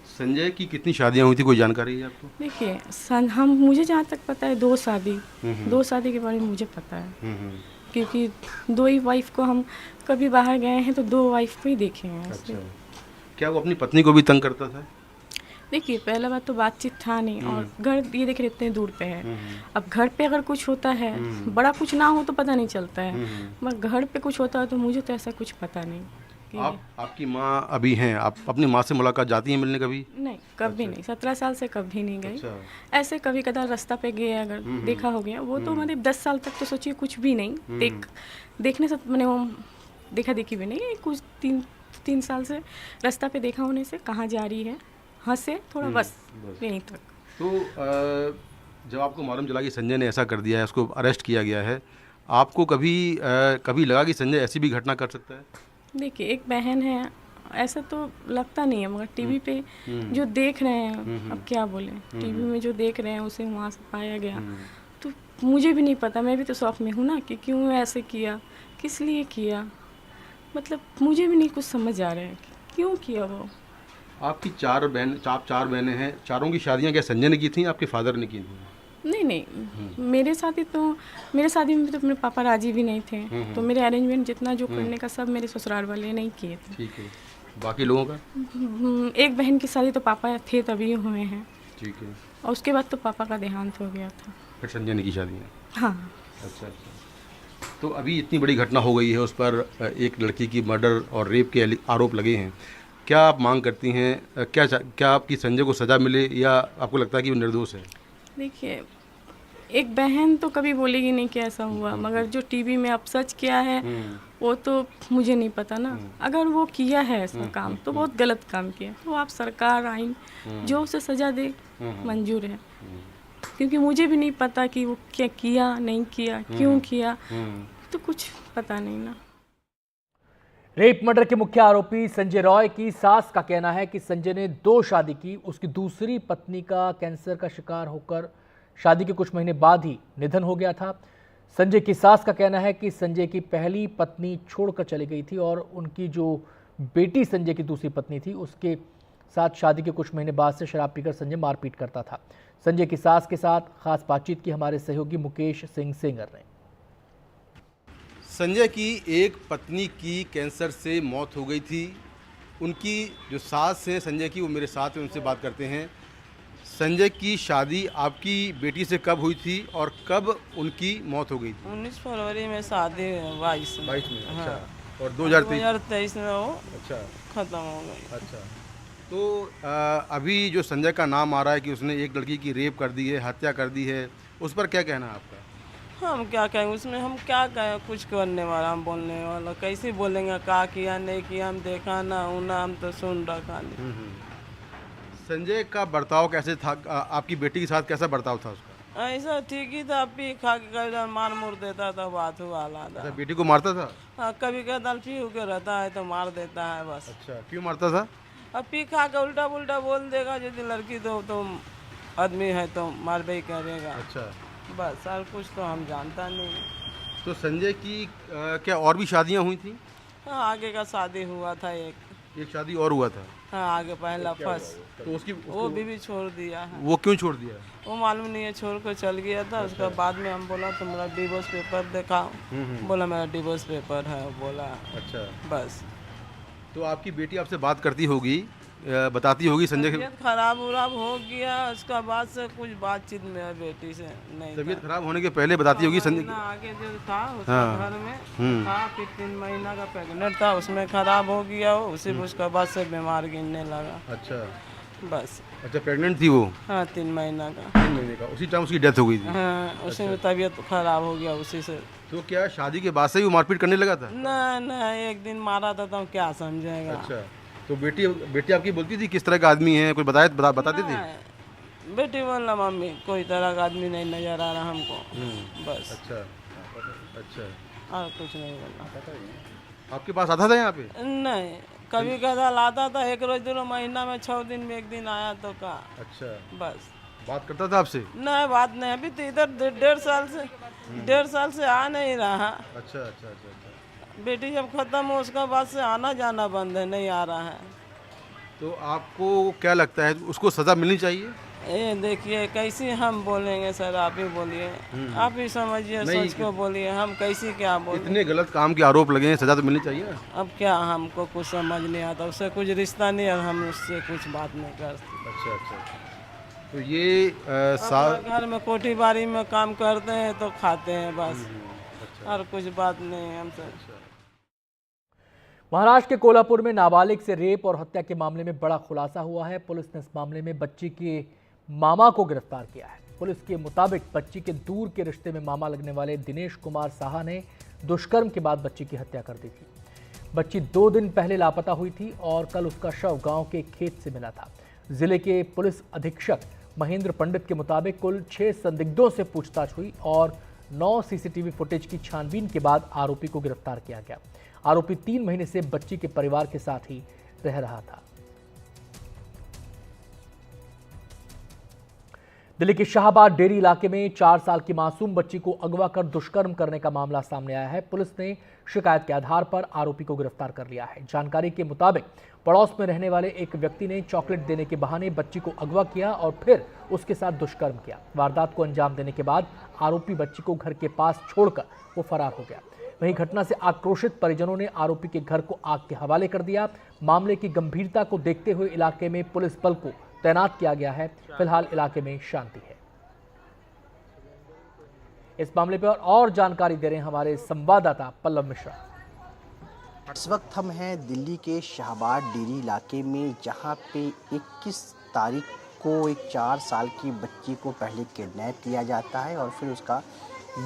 संजय की कितनी शादियां हुई थी, कोई जानकारी है आपको? देखिए हम मुझे जहाँ तक पता है 2 शादी, 2 शादी के बारे में मुझे पता है, क्योंकि 2 ही वाइफ को हम कभी बाहर गए हैं तो 2 वाइफ को ही देखे हैं। अच्छा, क्या वो अपनी पत्नी को भी तंग करता था? देखिए पहला बात तो बातचीत था नहीं, और घर ये देख रहे इतने दूर पे है। अब घर पे अगर कुछ होता है, बड़ा कुछ ना हो तो पता नहीं चलता है, मगर घर पे कुछ होता है तो मुझे तो ऐसा कुछ पता नहीं। आपकी माँ अभी हैं, आप अपनी माँ से मुलाकात जाती हैं मिलने कभी? नहीं, कभी नहीं, 17 साल से कभी नहीं गई। ऐसे कभी कदार रास्ता पे गए अगर देखा हो गया, वो तो मतलब 10 साल तक तो सोचिए कुछ भी नहीं, देखने से मैंने वो देखा देखी भी नहीं, कुछ 3 साल से रास्ता पे देखा होने से कहाँ जा रही है, हंसे थोड़ा बस यहीं तक। तो जब आपको मालूम चला कि संजय ने ऐसा कर दिया है, उसको अरेस्ट किया गया है, आपको कभी लगा कि संजय ऐसी भी घटना कर सकता है? देखिए एक बहन है, ऐसा तो लगता नहीं है, मगर टीवी पे जो देख रहे हैं, अब क्या बोले, टीवी में जो देख रहे हैं उसे वहाँ से पाया गया, तो मुझे भी नहीं पता, मैं भी तो शौक में हूँ ना कि क्यों ऐसे किया, किस लिए किया, मतलब मुझे भी नहीं कुछ समझ आ रहा है क्यों किया वो। आपकी 4 बहनें हैं, चारों की शादियां क्या संजय ने की थी, आपके फादर ने की थी? नहीं, मेरे शादी में तो मेरे पापा राजी भी नहीं थे, तो मेरे अरेंजमेंट जितना जो करने का सब मेरे ससुराल वाले नहीं किए थे। ठीक है, बाकी लोगों का? एक बहन की शादी तो पापा थे तभी हुए हैं। ठीक है, और उसके बाद तो पापा का देहांत हो गया था। फिर संजय ने की शादी है? हाँ। अच्छा, तो अभी इतनी बड़ी घटना हो गई है, उस पर एक लड़की की मर्डर और रेप के आरोप लगे हैं, क्या आप मांग करती हैं, क्या आपकी संजय को सज़ा मिले या आपको लगता है कि वो निर्दोष है? देखिए एक बहन तो कभी बोलेगी नहीं कि ऐसा हुआ, मगर जो टीवी में अब सच किया है वो तो मुझे नहीं पता ना। अगर वो किया है ऐसा काम तो बहुत गलत काम किया, तो आप सरकार आइन जो उसे सज़ा दे मंजूर है, क्योंकि मुझे भी नहीं पता कि वो क्या किया नहीं किया, क्यों किया, तो कुछ पता नहीं ना। रेप मर्डर के मुख्य आरोपी संजय रॉय की सास का कहना है कि संजय ने 2 शादी की, उसकी दूसरी पत्नी का कैंसर का शिकार होकर शादी के कुछ महीने बाद ही निधन हो गया था। संजय की सास का कहना है कि संजय की पहली पत्नी छोड़कर चली गई थी और उनकी जो बेटी संजय की दूसरी पत्नी थी उसके साथ शादी के कुछ महीने बाद से शराब पीकर संजय मारपीट करता था। संजय की सास के साथ खास बातचीत की हमारे सहयोगी मुकेश सिंह सेंगर ने। संजय की एक पत्नी की कैंसर से मौत हो गई थी। उनकी जो सास है संजय की, वो मेरे साथ हैं, उनसे बात करते हैं। संजय की शादी आपकी बेटी से कब हुई थी और कब उनकी मौत हो गई थी? 19 फरवरी में शादी 22 में। अच्छा। हाँ। और 2023 में वो अच्छा खत्म हो गई। अच्छा, तो अभी जो संजय का नाम आ रहा है कि उसने एक लड़की की रेप कर दी है, हत्या कर दी है, उस पर क्या कहना है आपका? हम क्या कहेंगे उसमें, हम क्या कहें, कुछ करने वाला, हम बोलने वाला कैसे बोलेंगे, क्या किया नहीं किया, हम देखा ना उना, हम तो सुन रखा नहीं। संजय का बर्ताव कैसे था, आपकी बेटी के साथ कैसा बर्ताव था उसका? ऐसा ठीक ही था, पी खा के कभी मार मुर देता था, बात हुआ था। बेटी को मारता था? हाँ, कभी कदाल पी के रहता है तो मार देता है बस। अच्छा, क्यों मारता था? अब पी खा के उल्टा पुल्टा बोल देगा, यदि लड़की तो आदमी है तो मार भी करेगा। अच्छा, बस और कुछ तो हम जानता नहीं। तो संजय की क्या और भी शादियां हुई थी? हाँ, आगे का शादी हुआ था, एक शादी और हुआ था। हाँ, आगे पहला फर्स्ट, तो वो भी छोड़ दिया है। वो क्यों छोड़ दिया? वो मालूम नहीं है, छोड़ कर चल गया था। उसके बाद में हम बोला तुम्हारा डिवोर्स पेपर दिखाओ, बोला मेरा डिवोर्स पेपर है, बोला अच्छा बस। तो आपकी बेटी आपसे बात करती होगी, बताती होगी संजय की तबीयत खराब उराब हो गया, उसका बाद से कुछ बातचीत में बेटी से नहीं। तबीयत खराब होने के पहले बताती होगी संजय की? आगे जो था उसका घर में था, फिर 3 महीना का प्रेग्नेंट था, उसमें खराब हो गया वो, उसी उसका बाद से बीमार गिरने लगा। अच्छा, बस। अच्छा, प्रेग्नेंट थी वो? हाँ, 3 महीना का। 3 महीने का, उसी टाइम उसकी डेथ हो गई थी? हाँ, उसी में तबीयत खराब हो गया उसी से। तो क्या शादी के बाद से ही वो मारपीट करने लगा था? नहीं, एक दिन मारा था तो क्या समझेगा। अच्छा, तो बेटी आपकी बोलती थी किस तरह का आदमी है, कोई बताती थी? बेटी बोलना मम्मी कोई तरह का आदमी नहीं नजर आ रहा हमको, बस। अच्छा अच्छा, और कुछ नहीं बोलना। आपके पास आता था यहाँ पे? नहीं, कभी कदाल आता था, एक रोज 2 महीना में 6 दिन में एक दिन आया तो का। अच्छा, बस। बात करता था आपसे? नहीं, बात नहीं, अभी तो इधर 1.5 साल से आ नहीं रहा। अच्छा अच्छा अच्छा अच्छा। बेटी जब खत्म हो उसका बाद से आना जाना बंद है, नहीं आ रहा है। तो आपको क्या लगता है उसको सज़ा मिलनी चाहिए? ये देखिए कैसे हम बोलेंगे सर, आप ही बोलिए, आप ही समझिए, सोच को बोलिए, हम कैसे क्या बोलें। इतने गलत काम के आरोप लगे हैं, सज़ा तो मिलनी चाहिए ना। अब क्या हमको कुछ समझ नहीं आता, उससे कुछ रिश्ता नहीं है, हम उससे कुछ बात नहीं करते। अच्छा। तो ये घर में कोठी बारी में काम करते हैं तो खाते हैं बस, और कुछ बात नहीं है हमसे। महाराष्ट्र के कोल्हापुर में नाबालिग से रेप और हत्या के मामले में बड़ा खुलासा हुआ है। पुलिस ने इस मामले में बच्ची के मामा को गिरफ्तार किया है। पुलिस के मुताबिक बच्ची के दूर के रिश्ते में मामा लगने वाले दिनेश कुमार साहा ने दुष्कर्म के बाद बच्ची की हत्या कर दी थी। बच्ची 2 दिन पहले लापता हुई थी और कल उसका शव गांव के खेत से मिला था। जिले के पुलिस अधीक्षक महेंद्र पंडित के मुताबिक कुल 6 संदिग्धों से पूछताछ हुई और 9 सीसीटीवी फुटेज की छानबीन के बाद आरोपी को गिरफ्तार किया गया। आरोपी 3 महीने से बच्ची के परिवार के साथ ही रह रहा था। दिल्ली के शाहबाद डेरी इलाके में 4 साल की मासूम बच्ची को अगवा कर दुष्कर्म करने का मामला सामने आया है। पुलिस ने शिकायत के आधार पर आरोपी को गिरफ्तार कर लिया है। जानकारी के मुताबिक पड़ोस में रहने वाले एक व्यक्ति ने चॉकलेट देने के बहाने बच्ची को अगवा किया और फिर उसके साथ दुष्कर्म किया। वारदात को अंजाम देने के बाद आरोपी बच्ची को घर के पास छोड़कर वो फरार हो गया। वहीं घटना से आक्रोशित परिजनों ने आरोपी के घर को आग के हवाले कर दिया। मामले की गंभीरता को देखते हुए इलाके में पुलिस बल को तैनात किया गया है। फिलहाल इलाके में शांति है। इस मामले पर और जानकारी दे रहे हैं हमारे संवाददाता पल्लव मिश्रा। इस वक्त हम हैं दिल्ली के शाहबाद डेरी इलाके में, जहां पे 21 तारीख को एक 4 साल की बच्ची को पहले किडनैप किया जाता है और फिर उसका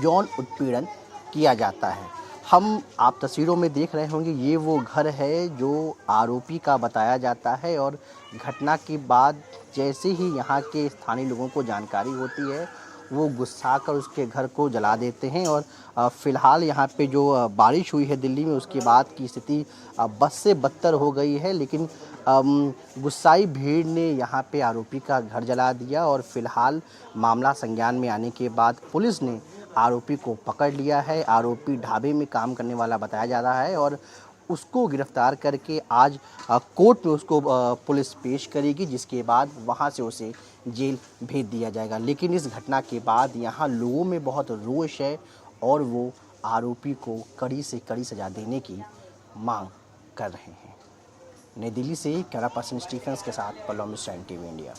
यौन उत्पीड़न किया जाता है। आप तस्वीरों में देख रहे होंगे, ये वो घर है जो आरोपी का बताया जाता है और घटना के बाद जैसे ही यहाँ के स्थानीय लोगों को जानकारी होती है वो गुस्सा कर उसके घर को जला देते हैं। और फ़िलहाल यहाँ पे जो बारिश हुई है दिल्ली में, उसके बाद की स्थिति बद से बदतर हो गई है। लेकिन गुस्साई भीड़ ने यहाँ पे आरोपी का घर जला दिया और फिलहाल मामला संज्ञान में आने के बाद पुलिस ने आरोपी को पकड़ लिया है। आरोपी ढाबे में काम करने वाला बताया जा रहा है और उसको गिरफ्तार करके आज कोर्ट में उसको पुलिस पेश करेगी, जिसके बाद वहां से उसे जेल भेज दिया जाएगा। लेकिन इस घटना के बाद यहां लोगों में बहुत रोष है और वो आरोपी को कड़ी से कड़ी सजा देने की मांग कर रहे हैं। नई दिल्ली से कैमरा पर्सन स्टीफेंस के साथ पल्लव मिश्रा, NTV इंडिया।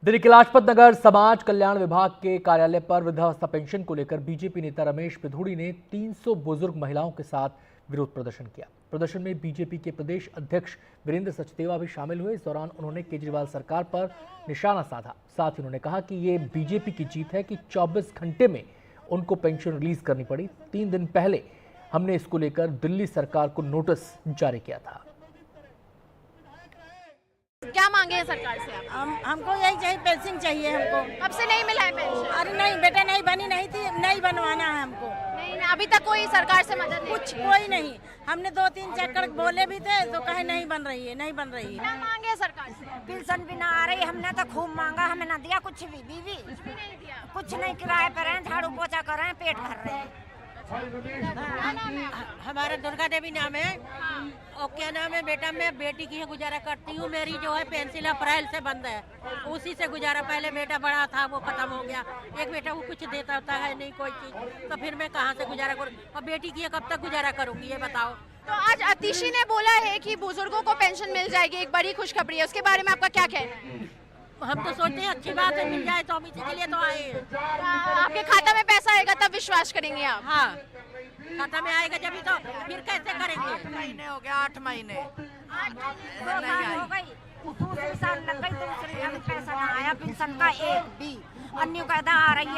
दिल्ली के लाजपत नगर समाज कल्याण विभाग के कार्यालय पर वृद्धावस्था पेंशन को लेकर बीजेपी नेता रमेश पिधूड़ी ने 300 बुजुर्ग महिलाओं के साथ विरोध प्रदर्शन किया। प्रदर्शन में बीजेपी के प्रदेश अध्यक्ष वीरेंद्र सचदेवा भी शामिल हुए। इस दौरान उन्होंने केजरीवाल सरकार पर निशाना साधा। साथ ही उन्होंने कहा कि ये बीजेपी की जीत है कि 24 घंटे में उनको पेंशन रिलीज करनी पड़ी। 3 दिन पहले हमने इसको लेकर दिल्ली सरकार को नोटिस जारी किया था। क्या मांगे हैं सरकार से आप? हमको यही चाहिए, पेंशन चाहिए हमको। कब से नहीं मिला है पेंशन? अरे नहीं बेटा, नहीं बनी नहीं थी, नहीं बनवाना है हमको। नहीं, अभी तक कोई सरकार से मदद नहीं? कुछ कोई नहीं। हमने 2-3 चक्कर बोले भी थे तो कहे नहीं बन रही है, नहीं बन रही है। क्या मांगे सरकार से? पेंशन भी ना आ रही, हमने तो खूब मांगा, हमें ना दिया कुछ भी। बीवी कुछ भी नहीं दिया? कुछ नहीं, किराए पर हैं, झाड़ू पोछा कर रहे हैं, पेट भर रहे हैं। हमारा दुर्गा देवी नाम है। और क्या नाम है बेटा, मैं बेटी की गुजारा करती हूँ। मेरी जो है पेंसिल अप्रैल से बंद है, उसी से गुजारा। पहले बेटा बड़ा था, वो खत्म हो गया। एक बेटा वो कुछ देता होता है नहीं कोई चीज, तो फिर मैं कहाँ से गुजारा करूँ? और बेटी की कब तक गुजारा करूँगी ये बताओ। तो आज अतिशी ने बोला है कि बुजुर्गों को पेंशन मिल जाएगी, एक बड़ी खुशखबरी है, उसके बारे में आपका क्या कहना है? हम तो सोचते हैं अच्छी बात है, मिल जाए तो हम इसी के लिए तो आए हैं। आपके खाता में पैसा आएगा तब विश्वास करेंगे आप? हाँ, खाता में आएगा जब ही तो, फिर कैसे करेंगे? 8 महीने हो गया, 8 महीने हो गई, दूसरी साल लग गई, दूसरी हम पैसा ना आया पेंशन का एक भी। अन्य कहता आ रही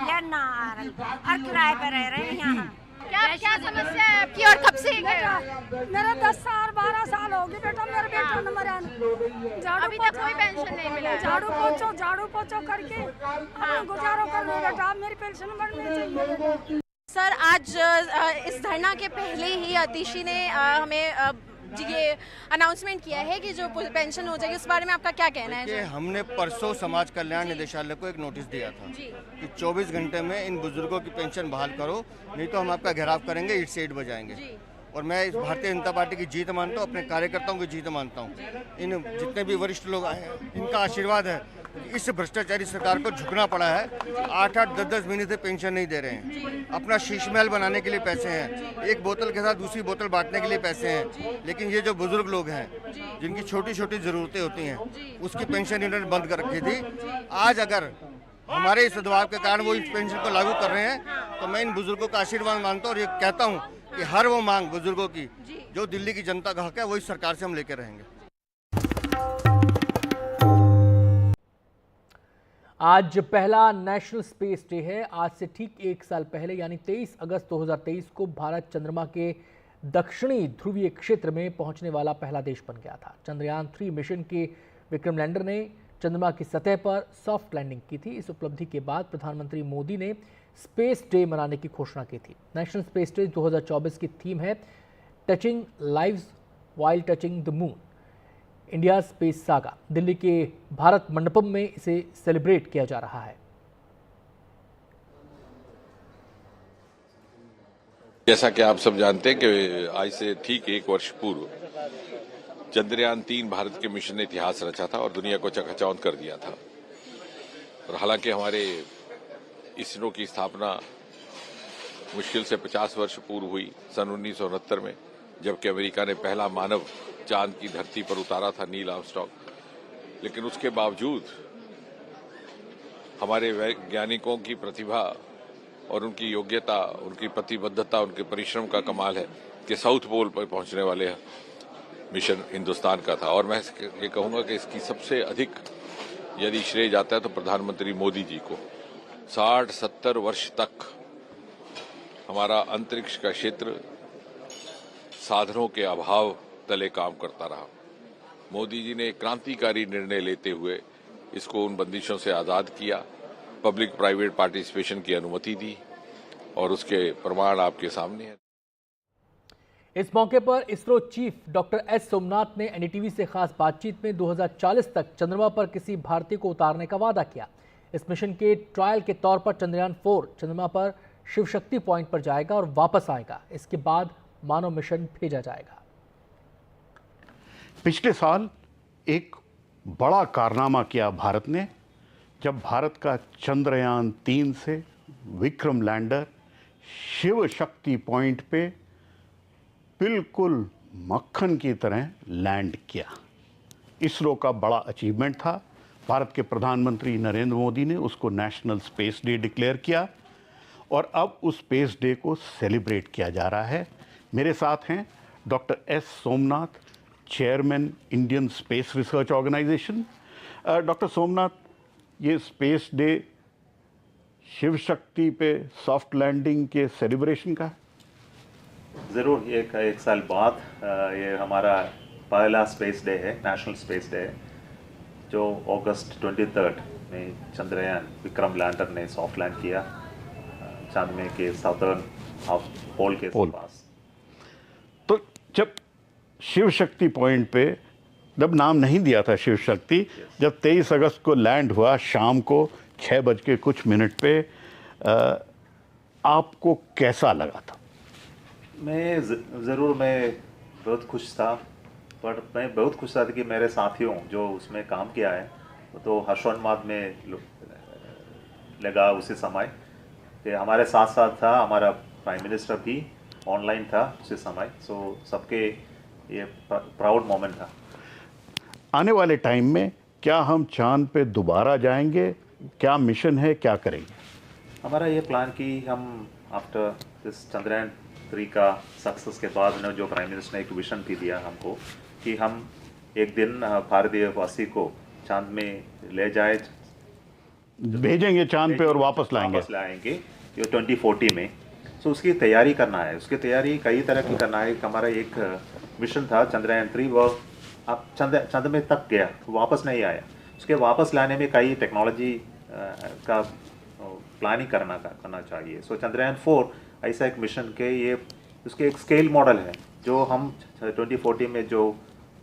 है ना आ रही, और किराए पे रह रहे हैं यहाँ। क्या समस्या है आपकी और कब से? मेरे 10 साल 12 साल हो गए बेटा, मेरे बेटा नंबर अभी तक कोई पेंशन नहीं मिला। झाड़ू पोछो करके गुजारो कर रहे बेटा, मेरी पेंशन बननी चाहिए। सर, आज इस धरना के पहले ही अतिशी ने हमें ये अनाउंसमेंट किया है कि जो पेंशन हो जाएगी, उस बारे में आपका क्या कहना है? हमने परसों समाज कल्याण निदेशालय को एक नोटिस दिया था कि 24 घंटे में इन बुजुर्गों की पेंशन बहाल करो, नहीं तो हम आपका घेराव करेंगे, ईंट से ईंट बजाएंगे। और मैं इस भारतीय जनता पार्टी की जीत मानता हूँ, अपने कार्यकर्ताओं की जीत मानता हूँ। इन जितने भी वरिष्ठ लोग आए हैं, इनका आशीर्वाद है। इस भ्रष्टाचारी सरकार को झुकना पड़ा है। 8-8, 10-10 महीने से पेंशन नहीं दे रहे हैं। अपना शीश महल बनाने के लिए पैसे हैं, एक बोतल के साथ दूसरी बोतल बांटने के लिए पैसे हैं। लेकिन ये जो बुजुर्ग लोग हैं, जिनकी छोटी छोटी ज़रूरतें होती हैं, उसकी पेंशन इन्होंने बंद कर रखी थी। आज अगर हमारे इस दबाव के कारण वो इस पेंशन को लागू कर रहे हैं, तो मैं इन बुजुर्गों का आशीर्वाद मानता हूँ और ये कहता हूँ कि हर वो मांग बुजुर्गों की जो दिल्ली की जनता का हक है, वो इस सरकार से हम लेकर रहेंगे। आज पहला नेशनल स्पेस डे है। आज से ठीक 1 साल पहले यानी 23 अगस्त 2023 को भारत चंद्रमा के दक्षिणी ध्रुवीय क्षेत्र में पहुंचने वाला पहला देश बन गया था। चंद्रयान 3 मिशन के विक्रम लैंडर ने चंद्रमा की सतह पर सॉफ्ट लैंडिंग की थी। इस उपलब्धि के बाद प्रधानमंत्री मोदी ने स्पेस डे मनाने की घोषणा की थी। नेशनल स्पेस डे 2024 की थीम है touching lives while touching the moon, India space saga. Delhi के भारत मंडपम में इसे सेलिब्रेट किया जा रहा है। जैसा कि आप सब जानते हैं कि आज से ठीक 1 वर्ष पूर्व चंद्रयान 3 भारत के मिशन ने इतिहास रचा था और दुनिया को चकाचौंध कर दिया था। और हालांकि हमारे इसरो की स्थापना मुश्किल से 50 वर्ष पूर्व हुई सन 1969 में, जबकि अमेरिका ने पहला मानव चांद की धरती पर उतारा था, नील आर्मस्ट्रांग। लेकिन उसके बावजूद हमारे वैज्ञानिकों की प्रतिभा और उनकी योग्यता, उनकी प्रतिबद्धता, उनके परिश्रम का कमाल है कि साउथ पोल पर पहुंचने वाले मिशन हिंदुस्तान का था। और मैं ये कहूंगा कि इसकी सबसे अधिक यदि श्रेय जाता है तो प्रधानमंत्री मोदी जी को। 60-70 वर्ष तक हमारा अंतरिक्ष का क्षेत्र साधनों के अभाव तले काम करता रहा। मोदी जी ने क्रांतिकारी निर्णय लेते हुए इसको उन बंदिशों से आज़ाद किया, पब्लिक प्राइवेट पार्टिसिपेशन की अनुमति दी और उसके प्रमाण आपके सामने हैं। इस मौके पर ISRO chief doctor S Somnath ने एनडीटीवी से खास बातचीत में 2040 तक चंद्रमा पर किसी भारतीय को उतारने का वादा किया। इस मिशन के ट्रायल के तौर पर चंद्रयान 4 चंद्रमा पर शिव शक्ति पॉइंट पर जाएगा और वापस आएगा। इसके बाद मानव मिशन भेजा जाएगा। पिछले साल एक बड़ा कारनामा किया भारत ने, जब भारत का चंद्रयान 3 से विक्रम लैंडर शिव शक्ति पॉइंट पे बिल्कुल मक्खन की तरह लैंड किया। इसरो का बड़ा अचीवमेंट था। भारत के प्रधानमंत्री नरेंद्र मोदी ने उसको नेशनल स्पेस डे डिक्लेयर किया और अब उस स्पेस डे को सेलिब्रेट किया जा रहा है। मेरे साथ हैं doctor S Somnath, chairman Indian space research organisation. Doctor Somnath, ये स्पेस डे शिव शक्ति पे सॉफ्ट लैंडिंग के सेलिब्रेशन का ज़रूर एक साल बाद ये हमारा पहला स्पेस डे है, नेशनल स्पेस डे, जो अगस्त 23 में चंद्रयान विक्रम लैंडर ने सॉफ्ट लैंड किया चांद में के साउथर्न हाफ पोल के पास। तो जब शिव शक्ति पॉइंट पे, जब नाम नहीं दिया था शिव शक्ति, जब 23 अगस्त को लैंड हुआ शाम को 6:00 पे, आपको कैसा लगा था? मैं बहुत खुश था, पर मैं बहुत खुश था कि मेरे साथियों जो उसमें काम किया है तो हर्षोन्माद में लगा उसी समय कि हमारे साथ साथ था हमारा प्राइम मिनिस्टर भी ऑनलाइन था उसी समय। सो सबके ये प्राउड मोमेंट था। आने वाले टाइम में क्या हम चांद पे दोबारा जाएंगे? क्या मिशन है, क्या करेंगे? हमारा ये प्लान कि हम आफ्टर दिस चंद्रयान 3 का सक्सेस के बाद जो प्राइम मिनिस्टर ने एक विजन भी दिया हमको कि हम एक दिन भारतीय वासी को चांद में ले जाए, भेजेंगे चांद पे और वापस लाएंगे ये 2040 में। सो उसकी तैयारी करना है। उसकी तैयारी कई तरह की करना है। हमारा एक मिशन था चंद्रयान 3, वो अब चंद्र में तक गया, वापस नहीं आया। उसके वापस लाने में कई टेक्नोलॉजी का प्लानिंग करना चाहिए। सो चंद्रयान 4 ऐसा एक मिशन के ये उसके एक स्केल मॉडल है जो हम 2040 में जो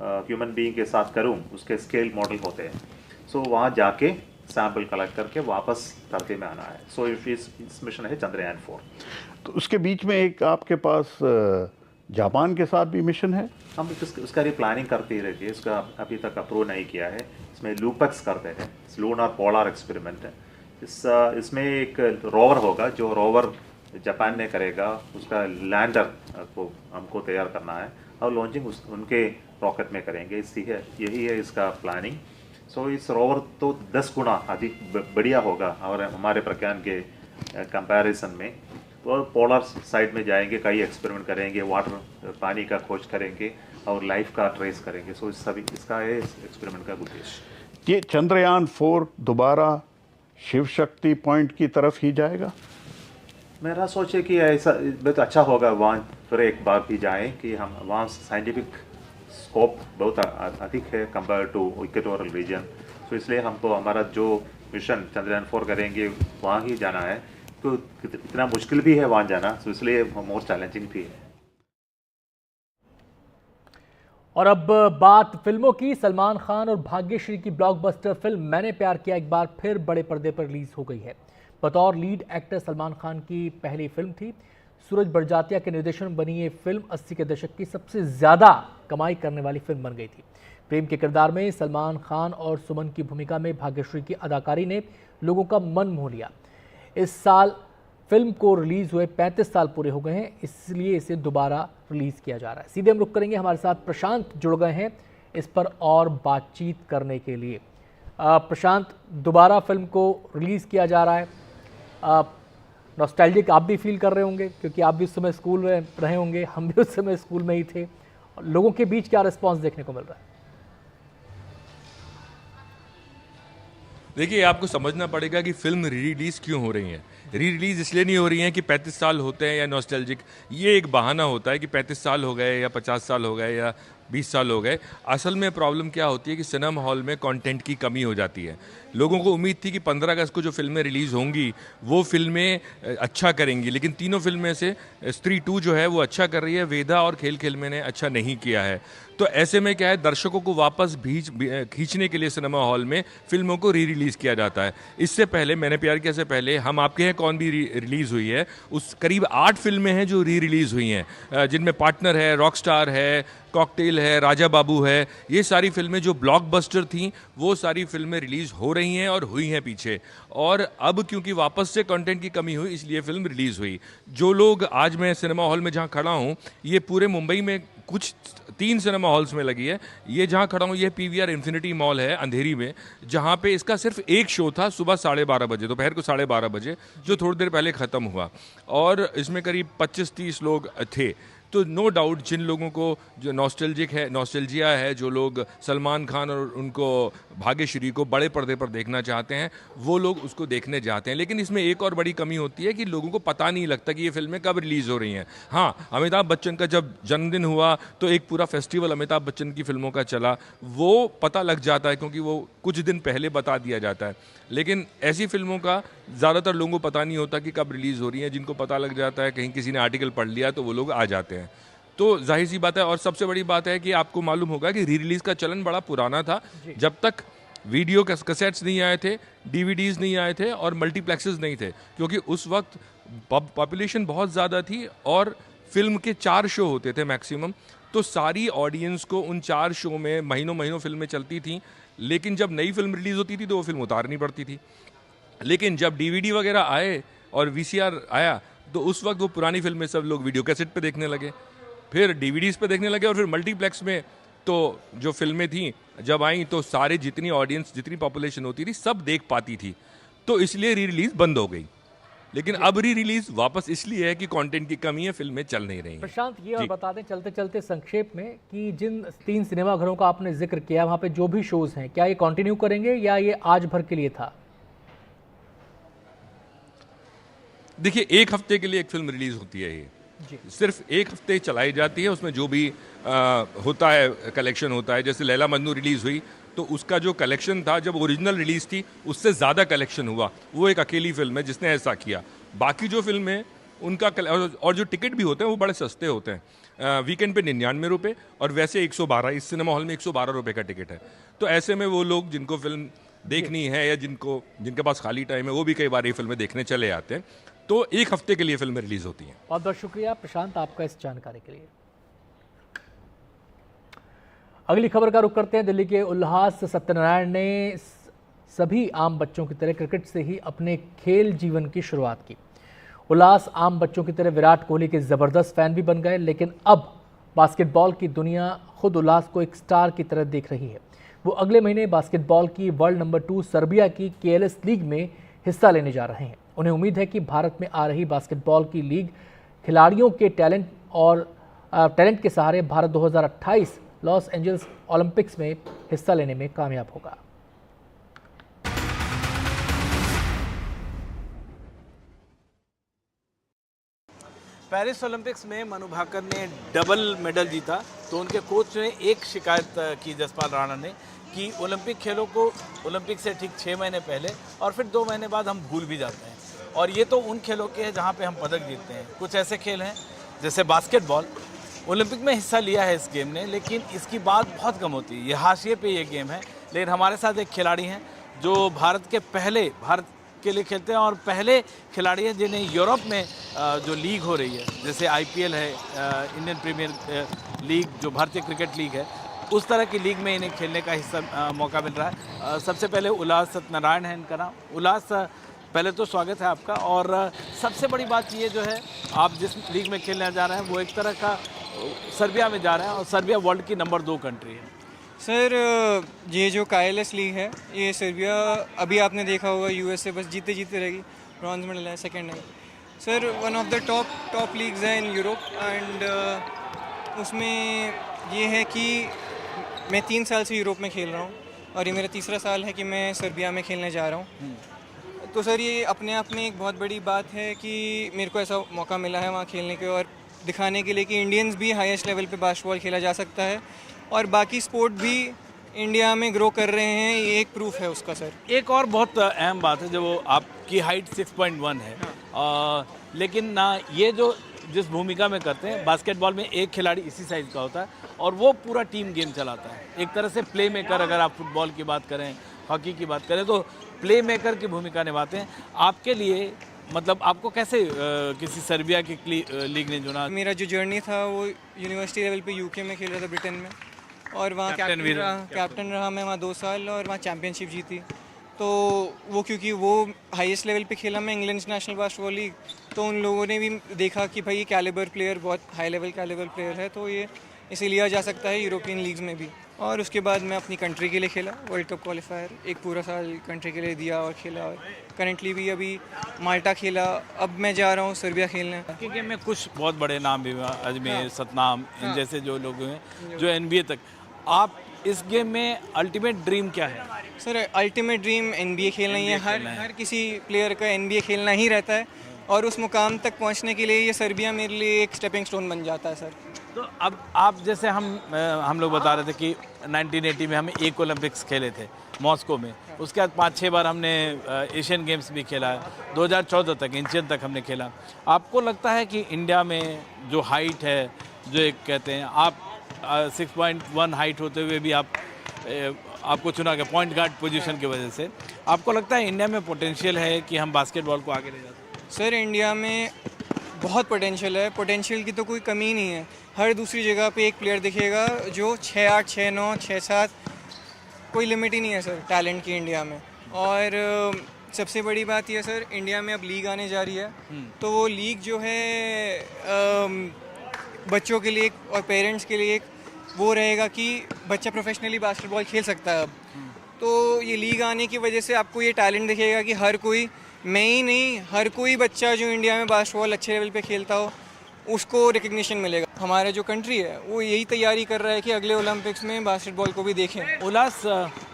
ह्यूमन बीइंग के साथ करूँ उसके स्केल मॉडल होते हैं। सो वहाँ जाके सैंपल कलेक्ट करके वापस धरती में आना है। सो इस मिशन है चंद्रयान 4। तो उसके बीच में एक आपके पास जापान के साथ भी मिशन है। हम उसका प्लानिंग करते ही रहती है, इसका अभी तक अप्रूव नहीं किया है। इसमें लूपक्स करते हैं, लूनर पोलर एक्सपेरिमेंट है। इसमें एक रोवर होगा, जो रोवर जापान ने करेगा, उसका लैंडर को हमको तैयार करना है और लॉन्चिंग उनके रॉकेट में करेंगे। यही है इसका प्लानिंग। सो इस रोवर तो 10 गुना अधिक बढ़िया होगा और हमारे प्रज्ञान के कंपैरिजन में। तो पोलर साइड में जाएंगे, कई एक्सपेरिमेंट करेंगे, वाटर पानी का खोज करेंगे और लाइफ का ट्रेस करेंगे। सो इसका है एक्सपेरिमेंट का उद्देश्य। ये चंद्रयान 4 दोबारा शिव शक्ति पॉइंट की तरफ ही जाएगा। मेरा सोच है कि ऐसा बहुत अच्छा होगा वहाँ फिर एक बार भी जाएं कि हम वहाँ साइंटिफिक स्कोप बहुत अधिक है कंपेयर टू इक्वेटोरियल रीजन। तो इसलिए हमको हमारा जो मिशन चंद्रयान 4 करेंगे वहाँ ही जाना है। तो इतना मुश्किल भी है वहाँ जाना, तो इसलिए मोस्ट चैलेंजिंग भी है। और अब बात फिल्मों की। सलमान खान और भाग्यश्री की ब्लॉकबस्टर फिल्म मैंने प्यार किया एक बार फिर बड़े पर्दे पर रिलीज हो गई है। बतौर लीड एक्टर सलमान खान की पहली फिल्म थी। सूरज बड़जात्या के निर्देशन में बनी ये फिल्म 80 के दशक की सबसे ज़्यादा कमाई करने वाली फिल्म बन गई थी। प्रेम के किरदार में सलमान खान और सुमन की भूमिका में भाग्यश्री की अदाकारी ने लोगों का मन मोह लिया। इस साल फिल्म को रिलीज़ हुए 35 साल पूरे हो गए हैं, इसलिए इसे दोबारा रिलीज़ किया जा रहा है। सीधे हम रुक करेंगे, हमारे साथ प्रशांत जुड़ गए हैं इस पर और बातचीत करने के लिए। प्रशांत, दोबारा फिल्म को रिलीज़ किया जा रहा है, नॉस्टैल्जिक आप भी फील कर रहे होंगे क्योंकि आप भी उस समय स्कूल में रहे होंगे, हम भी उस समय स्कूल में ही थे। लोगों के बीच क्या रिस्पांस देखने को मिल रहा है? देखिए, आपको समझना पड़ेगा कि फिल्म री रिलीज़ क्यों हो रही है। री रिलीज़ इसलिए नहीं हो रही है कि 35 साल होते हैं या नॉस्टैल्जिक, ये एक बहाना होता है कि 35 साल हो गए या 50 साल हो गए या 20 साल हो गए। असल में प्रॉब्लम क्या होती है कि सिनेमा हॉल में कंटेंट की कमी हो जाती है। लोगों को उम्मीद थी कि 15 अगस्त को जो फिल्में रिलीज़ होंगी वो फिल्में अच्छा करेंगी, लेकिन तीनों फिल्में से स्त्री 2 जो है वो अच्छा कर रही है, वेदा और खेल खेल में ने अच्छा नहीं किया है। तो ऐसे में क्या है, दर्शकों को वापस खींचने के लिए सिनेमा हॉल में फिल्मों को री रिलीज़ किया जाता है। इससे पहले मैंने प्यार किया से पहले हम आपके हैं कौन भी रिलीज़ हुई है, उस करीब 8 फिल्में हैं जो री रिलीज़ हुई हैं, जिनमें पार्टनर है, रॉकस्टार है, कॉकटेल है, राजा बाबू है। ये सारी फिल्में जो ब्लॉकबस्टर थीं वो सारी फिल्में रिलीज़ हो रही हैं और हुई हैं पीछे। और अब क्योंकि वापस से कंटेंट की कमी हुई इसलिए फिल्म रिलीज़ हुई। जो लोग, आज मैं सिनेमा हॉल में जहाँ खड़ा हूँ, ये पूरे मुंबई में कुछ 3 सिनेमा हॉल्स में लगी है। ये जहाँ खड़ा हूँ ये PVR इन्फिनिटी मॉल है अंधेरी में, जहाँ पे इसका सिर्फ एक शो था सुबह 12:30 बजे, दोपहर को 12:30 बजे, जो थोड़ी देर पहले ख़त्म हुआ और इसमें करीब 25-30 लोग थे। तो नो डाउट जिन लोगों को जो नॉस्टैल्जिया है, जो लोग सलमान खान और उनको भाग्यश्री को बड़े पर्दे पर देखना चाहते हैं, वो लोग उसको देखने जाते हैं। लेकिन इसमें एक और बड़ी कमी होती है कि लोगों को पता नहीं लगता कि ये फिल्में कब रिलीज़ हो रही हैं। हाँ, अमिताभ बच्चन का जब जन्मदिन हुआ तो एक पूरा फेस्टिवल अमिताभ बच्चन की फिल्मों का चला, वो पता लग जाता है क्योंकि वो कुछ दिन पहले बता दिया जाता है। लेकिन ऐसी फिल्मों का ज़्यादातर लोगों को पता नहीं होता कि कब रिलीज़ हो रही है। जिनको पता लग जाता है, कहीं किसी ने आर्टिकल पढ़ लिया तो वो लोग आ जाते हैं। तो जाहिर सी बात है। और सबसे बड़ी बात है कि आपको मालूम होगा कि री रिलीज़ का चलन बड़ा पुराना था। जब तक वीडियो कैसेट्स नहीं आए थे, DVDs नहीं आए थे और मल्टीप्लेक्सेस नहीं थे, क्योंकि उस वक्त पॉपुलेशन बहुत ज़्यादा थी और फिल्म के 4 शो होते थे मैक्सिमम। तो सारी ऑडियंस को उन 4 शो में महीनों फिल्में चलती थीं। लेकिन जब नई फिल्म रिलीज़ होती थी तो वो फिल्म उतारनी पड़ती थी। लेकिन जब DVD वगैरह आए और VCR आया तो उस वक्त वो पुरानी फिल्में सब लोग वीडियो कैसेट पे देखने लगे, फिर DVDs पे देखने लगे और फिर मल्टीप्लेक्स में तो जो फिल्में थीं जब आई तो सारे जितनी ऑडियंस, जितनी पॉपुलेशन होती थी सब देख पाती थी। तो इसलिए री रिलीज़ बंद हो गई। लेकिन अब री रिलीज़ वापस इसलिए है कि कंटेंट की कमी है, फिल्में चल नहीं रही हैं। प्रशांत, ये और बता दें चलते चलते संक्षेप में कि जिन 3 सिनेमाघरों का आपने जिक्र किया, वहाँ पे जो भी शोज़ हैं, क्या ये कंटिन्यू करेंगे या ये आज भर के लिए था? देखिए, 1 हफ्ते के लिए एक फिल्म रिलीज़ होती है, ये सिर्फ 1 हफ्ते चलाई जाती है। उसमें जो भी होता है, कलेक्शन होता है। जैसे लैला मजनू रिलीज़ हुई तो उसका जो कलेक्शन था जब ओरिजिनल रिलीज़ थी उससे ज़्यादा कलेक्शन हुआ। वो एक अकेली फिल्म है जिसने ऐसा किया। बाकी जो फिल्में उनका और जो टिकट भी होते हैं वो बड़े सस्ते होते हैं। वीकेंड पे 99 रुपये और वैसे 112, इस सिनेमा हॉल में 112 रुपये का टिकट है। तो ऐसे में वो लोग जिनको फिल्म देखनी है या जिनके पास खाली टाइम है वो भी कई बार ये फिल्में देखने चले आते हैं। तो 1 हफ्ते के लिए फिल्में रिलीज़ होती हैं। बहुत बहुत शुक्रिया प्रशांत आपका इस जानकारी के लिए। अगली खबर का रुख करते हैं। दिल्ली के उल्लास सत्यनारायण ने सभी आम बच्चों की तरह क्रिकेट से ही अपने खेल जीवन की शुरुआत की। उल्लास आम बच्चों की तरह विराट कोहली के ज़बरदस्त फैन भी बन गए, लेकिन अब बास्केटबॉल की दुनिया खुद उल्लास को एक स्टार की तरह देख रही है। वो अगले महीने बास्केटबॉल की वर्ल्ड नंबर 2 सर्बिया की केएलएस लीग में हिस्सा लेने जा रहे हैं। उन्हें उम्मीद है कि भारत में आ रही बास्केटबॉल की लीग खिलाड़ियों के टैलेंट के सहारे भारत 2028 लॉस एंजल्स ओलंपिक्स में हिस्सा लेने में कामयाब होगा। पेरिस ओलंपिक्स में मनु भाकर ने डबल मेडल जीता, तो उनके कोच ने एक शिकायत की जसपाल राणा ने कि ओलंपिक से ठीक 6 महीने पहले और फिर 2 महीने बाद हम भूल भी जाते हैं। और ये तो उन खेलों के हैं जहाँ पे हम पदक जीतते हैं। कुछ ऐसे खेल हैं जैसे बास्केटबॉल, ओलंपिक में हिस्सा लिया है इस गेम ने, लेकिन इसकी बात बहुत कम होती है। ये हाशिए पे ये गेम है। लेकिन हमारे साथ एक खिलाड़ी हैं जो भारत के लिए खेलते हैं और पहले खिलाड़ी हैं जिन्हें यूरोप में जो लीग हो रही है, जैसे आईपीएल है, इंडियन प्रीमियर लीग जो भारतीय क्रिकेट लीग है, उस तरह की लीग में इन्हें खेलने का मौका मिल रहा है। सबसे पहले उल्लास सत्यनारायण है इनका नाम। उल्लास, पहले तो स्वागत है आपका। और सबसे बड़ी बात ये जो है, आप जिस लीग में खेलने जा रहे हैं वो एक तरह का सर्बिया में जा रहे हैं और सर्बिया वर्ल्ड की नंबर 2 कंट्री है। सर, ये जो केएलएस लीग है, ये सर्बिया, अभी आपने देखा होगा यूएसए बस जीते रहेगी, ब्रॉन्ज मेडल है, सेकंड है। Sir, one of the top leagues है इन यूरोप। एंड उसमें ये है कि मैं 3 साल से यूरोप में खेल रहा हूँ और ये मेरा तीसरा साल है कि मैं सर्बिया में खेलने जा रहा हूँ। तो सर, ये अपने आप में एक बहुत बड़ी बात है कि मेरे को ऐसा मौका मिला है वहाँ खेलने के और दिखाने के लिए कि इंडियंस भी हाईएस्ट लेवल पे बास्केटबॉल खेला जा सकता है और बाकी स्पोर्ट भी इंडिया में ग्रो कर रहे हैं। ये एक प्रूफ है उसका। सर, एक और बहुत अहम बात है, जो आपकी हाइट 6.1 है, लेकिन ना ये जो जिस भूमिका में करते हैं, बास्केटबॉल में एक खिलाड़ी इसी साइज़ का होता है और वो पूरा टीम गेम चलाता है। एक तरह से प्ले मेकर, अगर आप फुटबॉल की बात करें, हॉकी की बात करें, तो प्ले मेकर की भूमिका निभाते हैं। आपके लिए मतलब आपको कैसे किसी सर्बिया की लीग ने चुना? मेरा जो जर्नी था वो यूनिवर्सिटी लेवल पे यूके में खेल रहा था, ब्रिटेन में, और वहाँ कैप्टन रहा मैं वहाँ 2 साल और वहाँ चैम्पियनशिप जीती। तो वो क्योंकि वो हाईएस्ट लेवल पे खेला मैं इंग्लैंड नेशनल बास्केटबॉल लीग, तो उन लोगों ने भी देखा कि भाई ये कैलिबर प्लेयर, बहुत हाई लेवल कैलिबर प्लेयर है, तो ये इसे लिया जा सकता है यूरोपियन लीग्स में भी। और उसके बाद मैं अपनी कंट्री के लिए खेला, वर्ल्ड कप क्वालिफायर एक पूरा साल कंट्री के लिए दिया और खेला। और करंटली भी अभी माल्टा खेला, अब मैं जा रहा हूँ सर्बिया खेलने। क्योंकि में कुछ बहुत बड़े नाम भी, अजमेर, सतनाम, इन जैसे जो लोग हैं जो NBA तक। आप इस गेम में अल्टीमेट ड्रीम क्या है? सर, अल्टीमेट ड्रीम NBA खेलना ही है। हर किसी प्लेयर का NBA खेलना ही रहता है और उस मुकाम तक पहुंचने के लिए ये सर्बिया मेरे लिए एक स्टेपिंग स्टोन बन जाता है। सर, तो अब आप जैसे हम लोग बता रहे थे कि 1980 में हम एक ओलंपिक्स खेले थे मॉस्को में, उसके बाद 5-6 बार हमने एशियन गेम्स भी खेला है, 2014 तक एशियन तक हमने खेला। आपको लगता है कि इंडिया में जो हाइट है, जो एक कहते हैं आप 6.1 हाइट होते हुए भी आपको चुना गया पॉइंट गार्ड पोजीशन की वजह से, आपको लगता है इंडिया में पोटेंशियल है कि हम बास्केटबॉल को आगे ले जा सकते हैं? सर, इंडिया में बहुत पोटेंशियल है, पोटेंशियल की तो कोई कमी नहीं है। हर दूसरी जगह पे एक प्लेयर दिखेगा जो 6'8", 6'9", 6'7", कोई लिमिट ही नहीं है सर टैलेंट की इंडिया में। और सबसे बड़ी बात यह सर, इंडिया में अब लीग आने जा रही है, तो वो लीग जो है बच्चों के लिए और पेरेंट्स के लिए एक वो रहेगा कि बच्चा प्रोफेशनली बास्केटबॉल खेल सकता है अब। तो ये लीग आने की वजह से आपको ये टैलेंट दिखेगा कि हर कोई, मैं ही नहीं, हर कोई बच्चा जो इंडिया में बास्केटबॉल अच्छे लेवल पे खेलता हो उसको रिकग्निशन मिलेगा। हमारा जो कंट्री है वो यही तैयारी कर रहा है कि अगले ओलंपिक्स में बास्केटबॉल को भी देखें। उल्लास,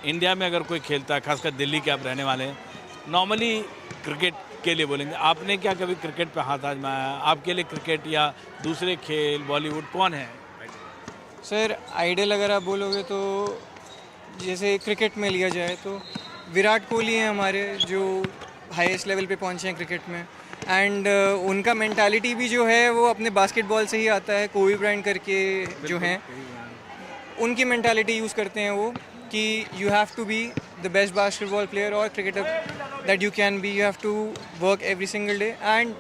इंडिया में अगर कोई खेलता है, खासकर दिल्ली के आप रहने वाले हैं, नॉर्मली क्रिकेट के लिए बोलेंगे, आपने क्या कभी क्रिकेट पे हाथ आजमाया? आपके लिए क्रिकेट या दूसरे खेल, बॉलीवुड, कौन है? सर, आइडल अगर आप बोलोगे तो जैसे क्रिकेट में लिया जाए तो विराट कोहली हैं हमारे, जो हाईएस्ट लेवल पे पहुंचे हैं क्रिकेट में। एंड उनका मेंटालिटी भी जो है वो अपने बास्केटबॉल से ही आता है। कोबी ब्रायंट करके जो हैं, उनकी मेंटालिटी यूज़ करते हैं वो कि you have to be the best basketball player और cricketer that you can be. You have to work every single day and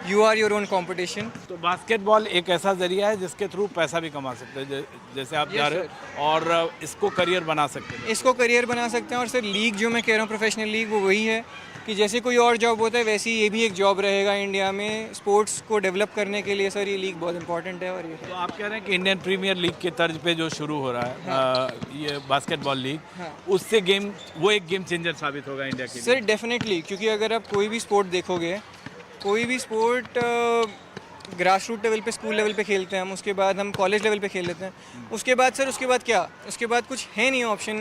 you are your own competition. तो बास्केटबॉल एक ऐसा जरिया है जिसके थ्रू पैसा भी कमा सकते हैं, जैसे आप जा रहे हो, और इसको करियर बना सकते हैं। इसको करियर बना सकते हैं। और सर लीग जो मैं कह रहा हूँ प्रोफेशनल लीग, वो वही है कि जैसे कोई और जॉब होता है वैसे ही ये भी एक जॉब रहेगा इंडिया में स्पोर्ट्स को डेवलप करने के लिए। सर ये लीग बहुत इंपॉर्टेंट है। और ये तो आप कह रहे हैं कि इंडियन प्रीमियर लीग के तर्ज पे जो शुरू हो रहा है, हाँ। ये बास्केटबॉल लीग, हाँ। उससे वो एक गेम चेंजर साबित होगा इंडिया के लिए। सर डेफिनेटली, क्योंकि अगर आप कोई भी स्पोर्ट देखोगे, कोई भी स्पोर्ट ग्रास रूट लेवल पे, स्कूल लेवल पे खेलते हैं हम, उसके बाद हम कॉलेज लेवल पे खेल लेते हैं, उसके बाद सर उसके बाद क्या, उसके बाद कुछ है नहीं ऑप्शन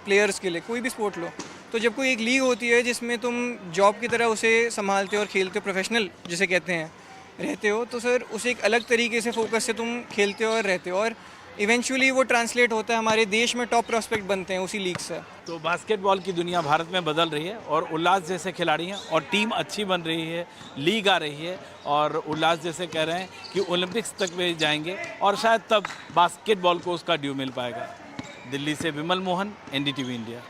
प्लेयर्स के लिए। कोई भी स्पोर्ट लो, तो जब कोई एक लीग होती है जिसमें तुम जॉब की तरह उसे संभालते हो और खेलते हो, प्रोफेशनल जिसे कहते हैं, रहते हो, तो सर उसे एक अलग तरीके से फोकस से तुम खेलते हो और रहते हो, और इवेंचुअली वो ट्रांसलेट होता है, हमारे देश में टॉप प्रोस्पेक्ट बनते हैं उसी लीग से। तो बास्केटबॉल की दुनिया भारत में बदल रही है, और उल्लास जैसे खिलाड़ी हैं और टीम अच्छी बन रही है, लीग आ रही है, और उल्लास जैसे कह रहे हैं कि ओलंपिक्स तक वे जाएंगे, और शायद तब बास्केटबॉल को उसका ड्यू मिल पाएगा। दिल्ली से विमल मोहन, NDTV इंडिया।